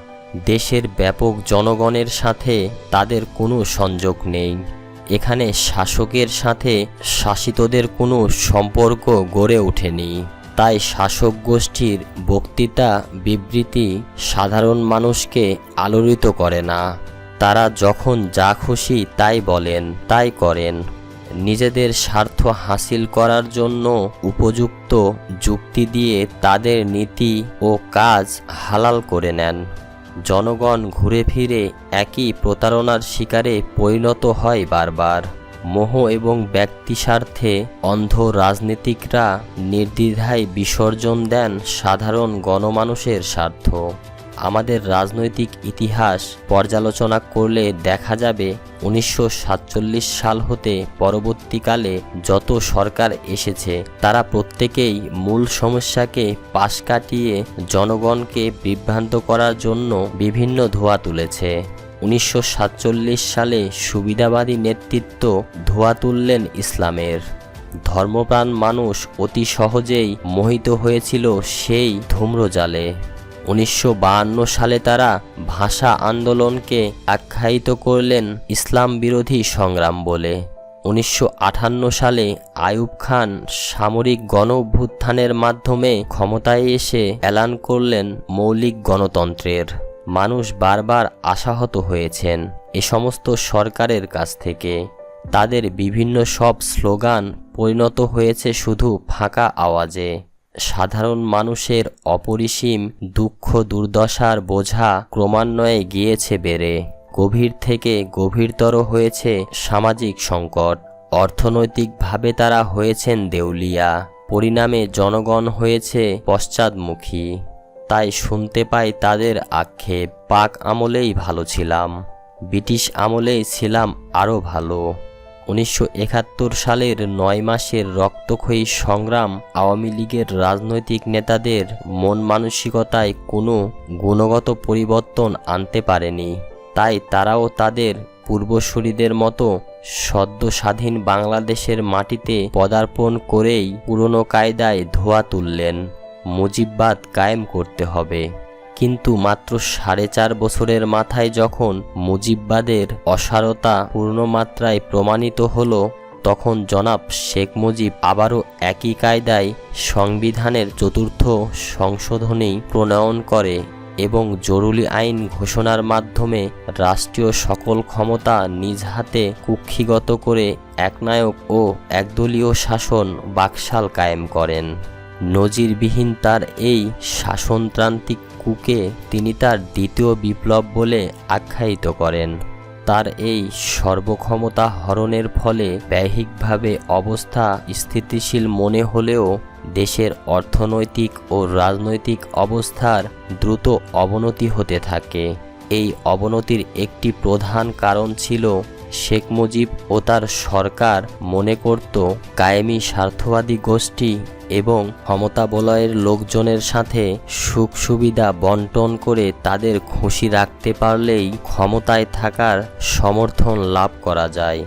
দেশের ব্যাপক জনগণের সাথে তাদের কোনো সংযোগ নেই। এখানে শাসকের সাথে শাসিতদের কোনো সম্পর্ক গড়ে ওঠেনি। তাই শাসক গোষ্ঠীর বক্তৃতা, বিবৃতি সাধারণ মানুষকে আলোড়িত করে না। তারা যখন যা খুশি তাই বলেন, তাই করেন। নিজেদের স্বার্থ হাসিল করার জন্য উপযুক্ত যুক্তি দিয়ে তাদের নীতি ও কাজ হালাল করে নেন। জনগণ ঘুরে ফিরে একই প্রতারণার শিকারে পরিণত হয় বারবার। মোহ এবং ব্যক্তি স্বার্থে অন্ধ রাজনীতিকরা নির্দ্বিধায় বিসর্জন দেন সাধারণ গণমানুষের স্বার্থ। আমাদের রাজনৈতিক ইতিহাস পর্যালোচনা করলে দেখা যাবে 1947 সাল হতে পরবর্তীকালে যত সরকার এসেছে তারা প্রত্যেকেই মূল সমস্যাকে পাশ কাটিয়ে জনগণকে বিভ্রান্ত করার জন্য বিভিন্ন ধোঁয়া তুলেছে। 1947 সালে সুবিধাবাদী নেতৃত্ব ধোঁয়া তুললেন ইসলামের। ধর্মপ্রাণ মানুষ অতি সহজেই মোহিত হয়েছিল সেই ধূম্রজালে। 1952 সালে তারা ভাষা আন্দোলনকে আখ্যায়িত করলেন ইসলাম বিরোধী সংগ্রাম বলে। 1958 সালে আইয়ুব খান সামরিক গণ অভ্যুত্থানের মাধ্যমে ক্ষমতায় এসে এলান করলেন মৌলিক গণতন্ত্রের। মানুষ বারবার আশাহত হয়েছেন এ সমস্ত সরকারের কাছ থেকে। তাদের বিভিন্ন সব স্লোগান পরিণত হয়েছে শুধু ফাঁকা আওয়াজে। সাধারণ মানুষের অপরিসীম দুঃখ দুর্দশার বোঝা ক্রমান্বয়ে গিয়েছে বেড়ে। গভীর থেকে গভীরতর হয়েছে সামাজিক সংকট। অর্থনৈতিকভাবে তারা হয়েছেন দেউলিয়া, পরিণামে জনগণ হয়েছে পশ্চাদমুখী। তাই শুনতে পাই তাদের আক্ষেপ, পাক আমলেই ভালো ছিলাম, ব্রিটিশ আমলেই ছিলাম আরও ভালো। 1971 সালের 9 মাসের রক্তক্ষয়ী সংগ্রাম আওয়ামী লীগের রাজনৈতিক নেতাদের মন মানসিকতায় কোনো গুণগত পরিবর্তন আনতে পারেনি। তাই তারাও তাদের পূর্বসূরিদের মতো সদ্য স্বাধীন বাংলাদেশের মাটিতে পদার্পণ করেই পুরনো কায়দায় ধোঁয়া তুললেন, মুজিববাদ কায়েম করতে হবে। কিন্তু মাত্র 4.5 বছরের মাথায় যখন মুজিববাদের অসারতা পূর্ণমাত্রায় প্রমাণিত হলো, তখন জনাব শেখ মুজিব আবারও একই কায়দায় সংবিধানের 4র্থ সংশোধনী প্রণয়ন করে এবং জরুরি আইন ঘোষণার মাধ্যমে রাষ্ট্রীয় সকল ক্ষমতা নিজ হাতে কুক্ষিগত করে একনায়ক ও একদলীয় শাসন বাকশাল কায়েম করেন। নজিরবিহীন তার এই শাসনতান্ত্রিক কুকে তিনি তার দ্বিতীয় বিপ্লব বলে আখ্যায়িত করেন। তার এই সর্বক্ষমতা হরণের ফলে ব্যয়িকভাবে অবস্থা স্থিতিশীল মনে হলেও দেশের অর্থনৈতিক ও রাজনৈতিক অবস্থার দ্রুত অবনতি হতে থাকে। এই অবনতির একটি প্রধান কারণ ছিল শেখ মুজিব ও তার সরকার মনে করত কায়েমি স্বার্থবাদী গোষ্ঠী এবং ক্ষমতা বলয়ের লোকজনের সাথে সুখ সুবিধা বন্টন করে তাদের খুশি রাখতে পারলেই ক্ষমতায় থাকার সমর্থন লাভ করা যায়।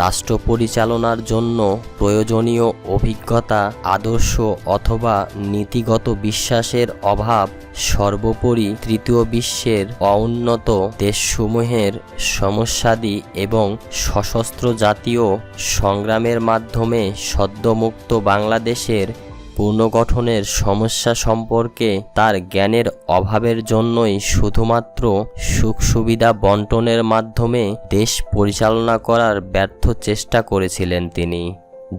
রাষ্ট্র পরিচালনার জন্য প্রয়োজনীয় অভিজ্ঞতা, আদর্শ অথবা নীতিগত বিশ্বাসের অভাব, সর্বোপরি তৃতীয় বিশ্বের অউন্নত দেশসমূহের সমস্যাদি এবং সশস্ত্র জাতীয় সংগ্রামের মাধ্যমে সদ্যমুক্ত বাংলাদেশের পুনর্গঠনের সমস্যা সম্পর্কে তার জ্ঞানের অভাবের জন্যই শুধুমাত্র সুখ সুবিধা বন্টনের মাধ্যমে দেশ পরিচালনা করার ব্যর্থ চেষ্টা করেছিলেন তিনি।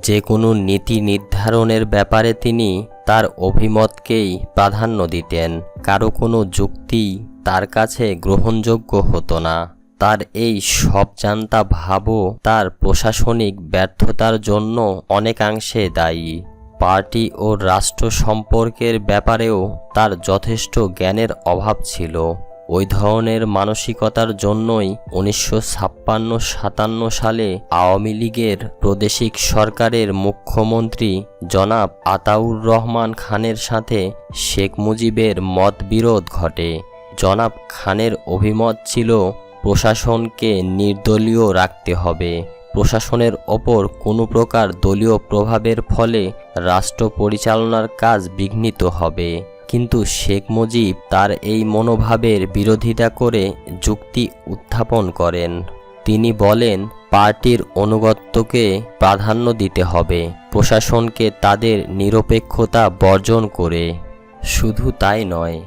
যে কোনো নীতি নির্ধারণের ব্যাপারে তিনি তার অভিমতকেই প্রাধান্য দিতেন, কারো কোনো যুক্তি তার কাছে গ্রহণযোগ্য হতো না। তার এই সব জান্তা ভাবও তার প্রশাসনিক ব্যর্থতার জন্য অনেকাংশে দায়ী। পার্টি ও রাষ্ট্র সম্পর্কের ব্যাপারেও তার যথেষ্ট জ্ঞানের অভাব ছিল। ওই ধরনের মানসিকতার জন্যই 1956-57 সালে আওয়ামী লীগের প্রাদেশিক সরকারের মুখ্যমন্ত্রী জনাব আতাউর রহমান খানের সাথে শেখ মুজিবের মতবিরোধ ঘটে। জনাব খানের অভিমত ছিল প্রশাসনকে নির্দলীয় রাখতে হবে, প্রশাসনের ওপর কোনো প্রকার দলীয় প্রভাবের ফলে রাষ্ট্র পরিচালনার কাজ বিঘ্নিত হবে। কিন্তু শেখ মুজিব তার এই মনোভাবের বিরোধিতা করে যুক্তি উত্থাপন করেন। তিনি বলেন, পার্টির আনুগত্যকে প্রাধান্য দিতে হবে, প্রশাসনকে তাদের নিরপেক্ষতা বর্জন করে। শুধু তাই নয়,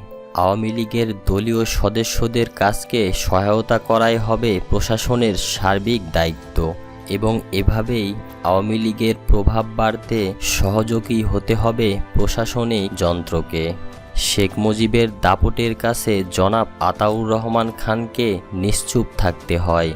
আওয়ামী লীগের দলীয় সদস্যদের কাজকে সহায়তা করাই হবে প্রশাসনের সার্বিক দায়িত্ব এবং এভাবেই আওয়ামী লীগের প্রভাব বাড়তে সহযোগী হতে হবে প্রশাসনিক যন্ত্রকে। শেখ মুজিবের দাপটের কাছে জনাব আতাউর রহমান খানকে নিশ্চুপ থাকতে হয়।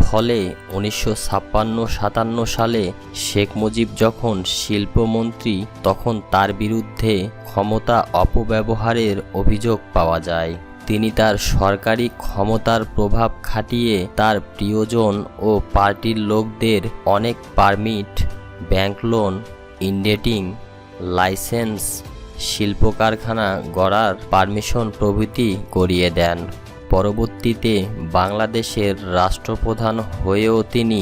ফলে 1956-57 সালে শেখ মুজিব যখন শিল্পমন্ত্রী, তখন তার বিরুদ্ধে ক্ষমতা অপব্যবহারের অভিযোগ পাওয়া যায়। তিনি তার সরকারি ক্ষমতার প্রভাব খাটিয়ে তার প্রিয়জন ও পার্টির লোকদের অনেক পারমিট, ব্যাংক লোন, ইন্ডেটিং, লাইসেন্স, শিল্প কারখানা গড়ার পারমিশন প্রভৃতি করিয়ে দেন। পরবর্তীতে বাংলাদেশের রাষ্ট্রপ্রধান হয়েও তিনি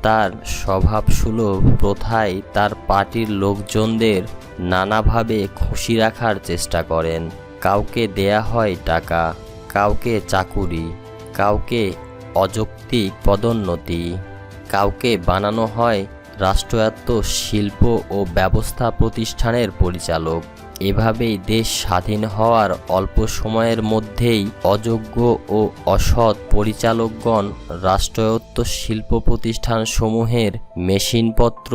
তার স্বভাবসুলভ প্রথায় তার পার্টির লোকজনদের নানাভাবে খুশি রাখার চেষ্টা করেন। কাউকে দেয়া হয় টাকা, কাউকে চাকুরি, কাউকে অযৌক্তিক পদোন্নতি, কাউকে বানানো হয় রাষ্ট্রায়ত্ত শিল্প ও ব্যবস্থা প্রতিষ্ঠানের পরিচালক। এভাবেই দেশ স্বাধীন হওয়ার অল্প সময়ের মধ্যেই অযোগ্য ও অসৎ পরিচালকগণ রাষ্ট্রায়ত্ত শিল্প প্রতিষ্ঠানসমূহের মেশিনপত্র,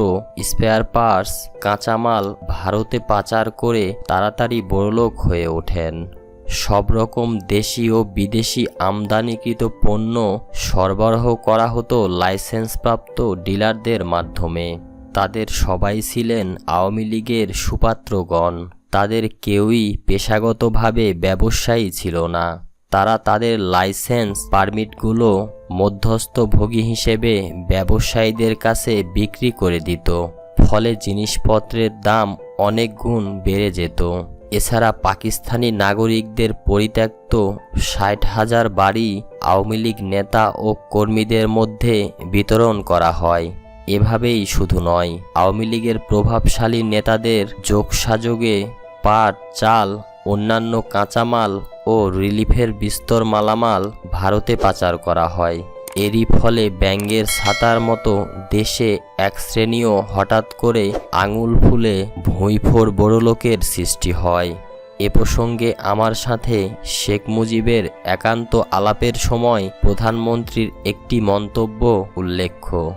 স্পেয়ার পার্টস, কাঁচামাল ভারতে পাচার করে তাড়াতাড়ি বড়লোক হয়ে ওঠেন। সব রকম দেশি ও বিদেশি আমদানিকৃত পণ্য সরবরাহ করা হতো লাইসেন্সপ্রাপ্ত ডিলারদের মাধ্যমে। তাদের সবাই ছিলেন আওয়ামী লীগের সুপাত্রগণ। তাদের কেউই পেশাগতভাবে ব্যবসায়ী ছিল না। তারা তাদের লাইসেন্স পারমিটগুলো মধ্যস্থভোগী হিসেবে ব্যবসায়ীদের কাছে বিক্রি করে দিত। ফলে জিনিসপত্রের দাম অনেক গুণ বেড়ে যেত। এছাড়া পাকিস্তানি নাগরিকদের পরিত্যক্ত 60,000 বাড়ি আওয়ামী লীগ নেতা ও কর্মীদের মধ্যে বিতরণ করা হয়। এভাবেই শুধু নয়, আওয়ামী লীগের প্রভাবশালী নেতাদের যোগসাযোগে পাট, চাল, অন্যান্য কাঁচামাল ও রিলিফের বিস্তর মালামাল ভারতে পাচার করা হয়। এরই ফলে ব্যাঙের ছাতার মতো দেশে এক শ্রেণীও হঠাৎ করে আঙুল ফুলে ভুঁইফোড় বড়লোকের সৃষ্টি হয়। এ প্রসঙ্গে আমার সাথে শেখ মুজিবের একান্ত আলাপের সময় প্রধানমন্ত্রীর একটি মন্তব্য উল্লেখ্য।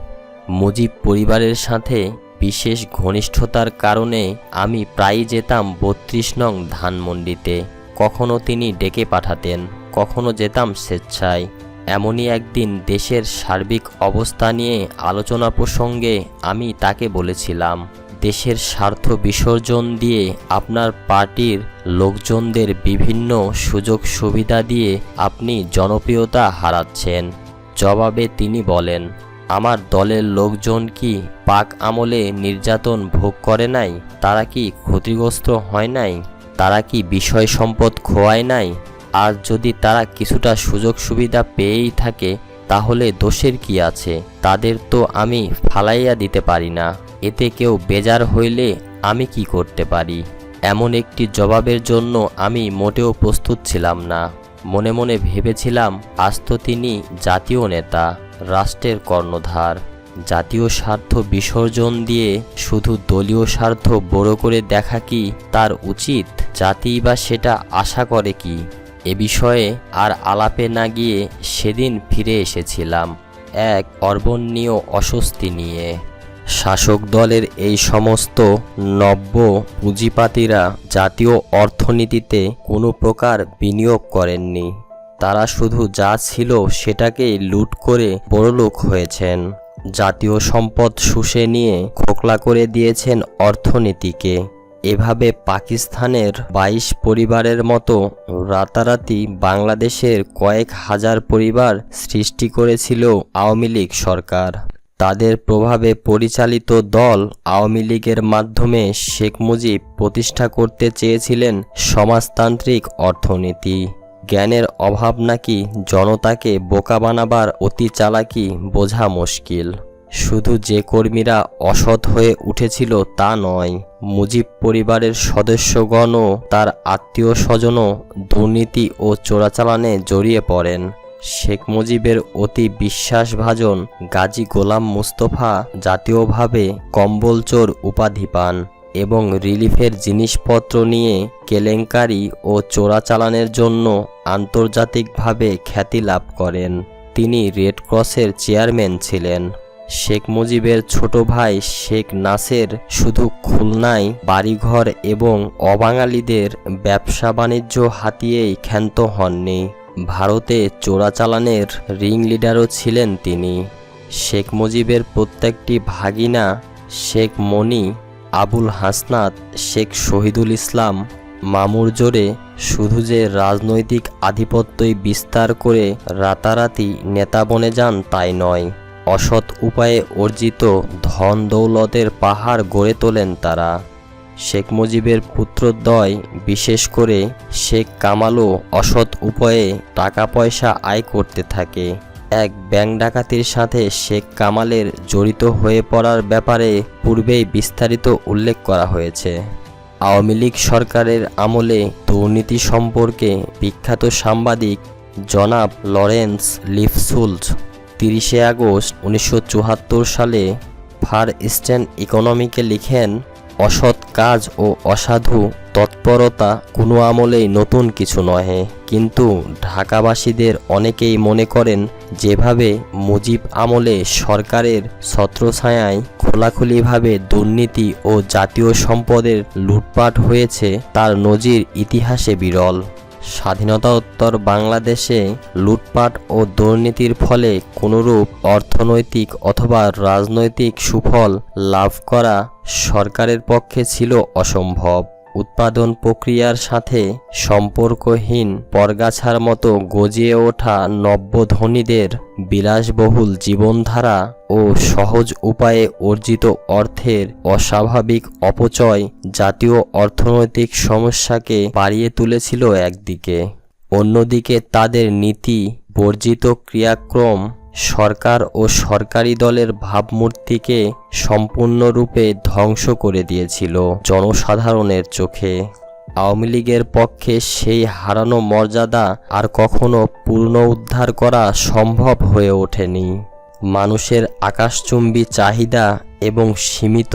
মুজিব পরিবারের সাথে বিশেষ ঘনিষ্ঠতার কারণে আমি প্রায়ই যেতাম 32 নং ধানমন্ডিতে। কখনো তিনি ডেকে পাঠাতেন, কখনো যেতাম স্বেচ্ছায়। এমনই একদিন দেশের সার্বিক অবস্থা নিয়ে আলোচনা প্রসঙ্গে আমি তাকে বলেছিলাম, দেশের স্বার্থ বিসর্জন দিয়ে আপনার পার্টির লোকজনদের বিভিন্ন সুযোগ সুবিধা দিয়ে আপনি জনপ্রিয়তা হারাচ্ছেন। জবাবে তিনি বলেন, আমার দলের লোকজন কি পাক আমলে নির্যাতন ভোগ করে নাই? তারা কি ক্ষতিগ্রস্ত হয় নাই? তারা কি বিষয় সম্পদ খোয়ায় নাই? আর যদি তারা কিছুটা সুযোগ সুবিধা পেয়েই থাকে তাহলে দোষের কি আছে? তাদের তো আমি ফালাইয়া দিতে পারি না। এতে কেউ বেজার হইলে আমি কি করতে পারি? এমন একটি জবাবের জন্য আমি মোটেও প্রস্তুত ছিলাম না। মনে মনে ভেবেছিলাম, আজ তো তিনি জাতীয় নেতা, রাষ্ট্রের কর্ণধার। জাতীয় স্বার্থ বিসর্জন দিয়ে শুধু দলীয় স্বার্থ বড় করে দেখা কি তার উচিত? জাতি বা সেটা আশা করে কি? এ বিষয়ে আর আলাপে না গিয়ে সেদিন ফিরে এসেছিলাম এক অর্বণ্যীয় অস্বস্তি নিয়ে। শাসক দলের এই সমস্ত নব্য পুঁজিপাতিরা জাতীয় অর্থনীতিতে কোনো প্রকার বিনিয়োগ করেননি। তারা শুধু যা ছিল সেটাকেই লুট করে বড়লোক হয়েছেন। জাতীয় সম্পদ শুষে নিয়ে খোকলা করে দিয়েছেন অর্থনীতিকে। এভাবে পাকিস্তানের 22 পরিবারের মতো রাতারাতি বাংলাদেশের কয়েক হাজার পরিবার সৃষ্টি করেছিল আওয়ামী লীগ সরকার। তাদের প্রভাবে পরিচালিত দল আওয়ামী লীগের মাধ্যমে শেখ মুজিব প্রতিষ্ঠা করতে চেয়েছিলেন সমাজতান্ত্রিক অর্থনীতি। জ্ঞানের অভাব নাকি জনতাকে বোকা বানাবার অতি চালাকি বোঝা মুশকিল। শুধু যে কর্মীরা অসৎ হয়ে উঠেছিল তা নয়, মুজিব পরিবারের সদস্যগণও তার আত্মীয় স্বজনও দুর্নীতি ও চোরাচালানে জড়িয়ে পড়েন। শেখ মুজিবের অতি বিশ্বাসভাজন গাজী গোলাম মুস্তফা জাতীয়ভাবে কম্বলচোর উপাধি পান এবং রিলিফের জিনিসপত্র নিয়ে কেলেঙ্কারি ও চোরাচালানের জন্য আন্তর্জাতিকভাবে খ্যাতি লাভ করেন। তিনি রেড ক্রসের চেয়ারম্যান ছিলেন। শেখ মুজিবের ছোট ভাই শেখ নাসের শুধু খুলনায় বাড়িঘর এবং অবাঙালিদের ব্যবসা বাণিজ্য হাতিয়েই ক্ষান্ত হননি, ভারতে চোরাচালানের রিংলিডারও ছিলেন তিনি। শেখ মুজিবের প্রত্যেকটি ভাগিনা শেখ মনি, আবুল হাসনাত, শেখ শহীদুল ইসলাম, মামুর জোরে শুধু যে রাজনৈতিক আধিপত্যই বিস্তার করে রাতারাতি নেতা বনে যান তাই নয়, অসৎ উপায়ে অর্জিত ধন দৌলতের পাহাড় গড়ে তোলেন তারা। শেখ মুজিবের পুত্রদ্বয় বিশেষ করে শেখ কামালও অসৎ উপায়ে টাকা পয়সা আয় করতে থাকে। এক ব্যাংক ডাকাতির সাথে শেখ কামালের জড়িত হয়ে পড়ার ব্যাপারে পূর্বেই বিস্তারিত উল্লেখ করা হয়েছে। আওয়ামী লীগ সরকারের আমলে দুর্নীতি সম্পর্কে বিখ্যাত সাংবাদিক জনাব লরেন্স লিফসুলজ 30 আগস্ট 1974 সালে ফার ইস্টার্ন ইকোনমিকে লিখেন, অসৎ কাজ ও অসাধু তৎপরতা কোনো আমলেই নতুন কিছু নহে, কিন্তু ঢাকাবাসীদের অনেকেই মনে করেন যেভাবে মুজিব আমলে সরকারের ছত্রছায়ায় খোলাখুলিভাবে দুর্নীতি ও জাতীয় সম্পদের লুটপাট হয়েছে তার নজির ইতিহাসে বিরল। স্বাধীনতোত্তর বাংলাদেশে লুটপাট ও দুর্নীতির ফলে কোনরূপ অর্থনৈতিক অথবা রাজনৈতিক সুফল লাভ করা সরকারের পক্ষে ছিল অসম্ভব। উৎপাদন প্রক্রিয়ার সাথে সম্পর্কহীন পরগাছার মতো গজিয়ে ওঠা নব্য ধনীদের বিলাসবহুল জীবনধারা ও সহজ উপায়ে অর্জিত অর্থের অস্বাভাবিক অপচয় জাতীয় অর্থনৈতিক সমস্যাকে বাড়িয়ে তুলেছিল একদিকে, অন্যদিকে তাদের নীতি বর্জিত ক্রিয়াক্রম সরকার ও সরকারি দলের ভাবমূর্তিকে সম্পূর্ণরূপে ধ্বংস করে দিয়েছিল জনসাধারণের চোখে। আওয়ামী লীগের পক্ষে সেই হারানো মর্যাদা আর কখনো পুনরুদ্ধার করা সম্ভব হয়ে ওঠেনি। মানুষের আকাশচুম্বী চাহিদা এবং সীমিত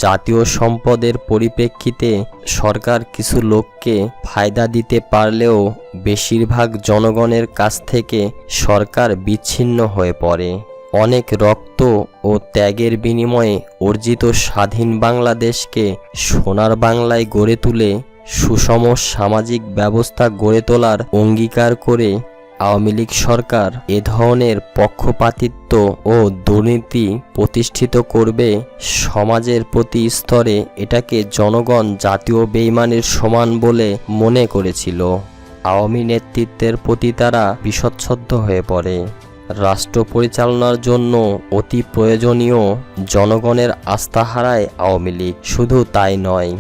জাতীয় সম্পদের পরিপ্রেক্ষিতে সরকার কিছু লোককে ফায়দা দিতে পারলেও বেশিরভাগ জনগণের কাছ থেকে সরকার বিচ্ছিন্ন হয়ে পড়ে। অনেক রক্ত ও ত্যাগের বিনিময়ে অর্জিত স্বাধীন বাংলাদেশকে সোনার বাংলায় গড়ে তুলে সুষম সামাজিক ব্যবস্থা গড়ে তোলার অঙ্গীকার করে আওয়ামী লীগ সরকার এ ধরনের পক্ষপাতিত্ব ও দুর্নীতি প্রতিষ্ঠিত করবে সমাজের প্রতি স্তরে এটাকে জনগণ জাতীয় বেইমানির সমান বলে মনে করেছিল। আওয়ামী নেতৃত্বের প্রতি তারা বিষচ্ছদ্র হয়ে পড়ে। রাষ্ট্র পরিচালনার জন্য অতি প্রয়োজনীয় জনগণের আস্থা হারায় আওয়ামী লীগ। শুধু তাই নয়,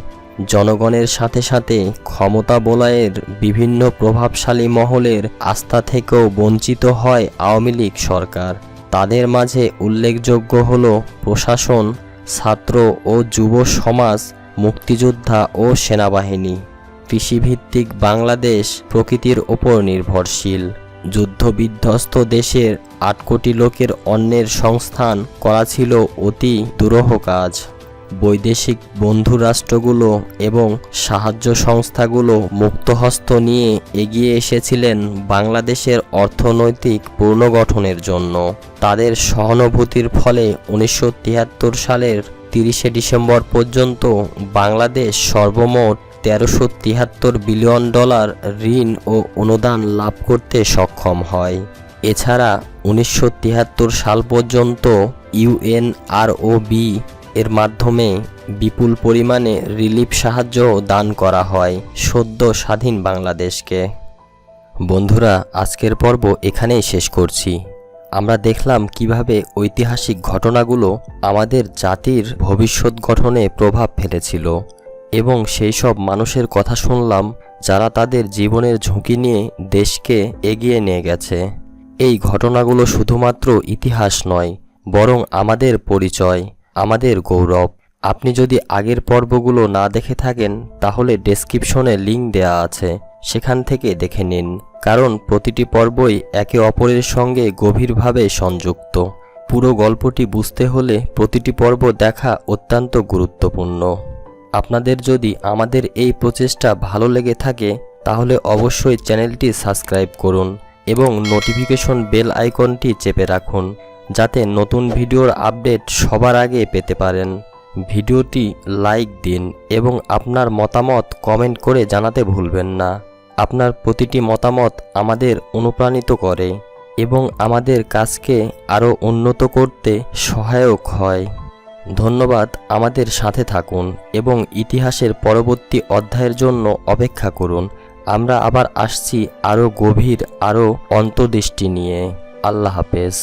জনগণের সাথে সাথে ক্ষমতা বলয়ের বিভিন্ন প্রভাবশালী মহলের আস্থা থেকেও বঞ্চিত হয় আওয়ামী লীগ সরকার। তাদের মাঝে উল্লেখযোগ্য হল প্রশাসন, ছাত্র ও যুব সমাজ, মুক্তিযোদ্ধা ও সেনাবাহিনী। কৃষিভিত্তিক বাংলাদেশ প্রকৃতির ওপর নির্ভরশীল। যুদ্ধবিধ্বস্ত দেশের ৮ কোটি লোকের অন্নের সংস্থান করা ছিল অতি দুরূহ কাজ। বৈদেশিক বন্ধু রাষ্ট্রগুলো এবং সাহায্য সংস্থাগুলো মুক্তহস্ত নিয়ে এগিয়ে এসেছিলেন বাংলাদেশের অর্থনৈতিক পুনর্গঠনের জন্য। তাদের সহানুভূতির ফলে ১৯৭৩ সালের ৩০শে ডিসেম্বর পর্যন্ত বাংলাদেশ সর্বমোট $১৩৭৩ বিলিয়ন ঋণ ও অনুদান লাভ করতে সক্ষম হয়। এছাড়া ১৯৭৩ সাল পর্যন্ত UNROB এর মাধ্যমে বিপুল পরিমাণে রিলিফ সাহায্য দান করা হয় সদ্য স্বাধীন বাংলাদেশকে। বন্ধুরা, আজকের পর্ব এখানেই শেষ করছি। আমরা দেখলাম কিভাবে ঐতিহাসিক ঘটনাগুলো আমাদের জাতির ভবিষ্যৎ গঠনে প্রভাব ফেলেছিল এবং সেই সব মানুষের কথা শুনলাম যারা তাদের জীবনের ঝুঁকি নিয়ে দেশকে এগিয়ে নিয়ে গেছে। এই ঘটনাগুলো শুধুমাত্র ইতিহাস নয়, বরং আমাদের পরিচয়, আমাদের গৌরব। আপনি যদি আগের পর্বগুলো না দেখে থাকেন তাহলে ডেসক্রিপশনে লিংক দেওয়া আছে, সেখান থেকে দেখে নিন, কারণ প্রতিটি পর্বই একে অপরের সঙ্গে গভীরভাবে সংযুক্ত। পুরো গল্পটি বুঝতে হলে প্রতিটি পর্ব দেখা অত্যন্ত গুরুত্বপূর্ণ। আপনাদের যদি আমাদের এই প্রচেষ্টা ভালো লেগে থাকে তাহলে অবশ্যই চ্যানেলটি সাবস্ক্রাইব করুন এবং নোটিফিকেশন বেল আইকনটি চেপে রাখুন, যাতে নতুন ভিডিওর আপডেট সবার আগে পেতে পারেন। ভিডিওটি লাইক দিন এবং আপনার মতামত কমেন্ট করে জানাতে ভুলবেন না। আপনার প্রতিটি মতামত আমাদের অনুপ্রাণিত করে এবং আমাদের কাজকে আরও উন্নত করতে সহায়ক হয়। ধন্যবাদ। আমাদের সাথে থাকুন এবং ইতিহাসের পরবর্তী অধ্যায়ের জন্য অপেক্ষা করুন। আমরা আবার আসছি আরও গভীর, আরও অন্তর্দৃষ্টি নিয়ে। আল্লাহ হাফেজ।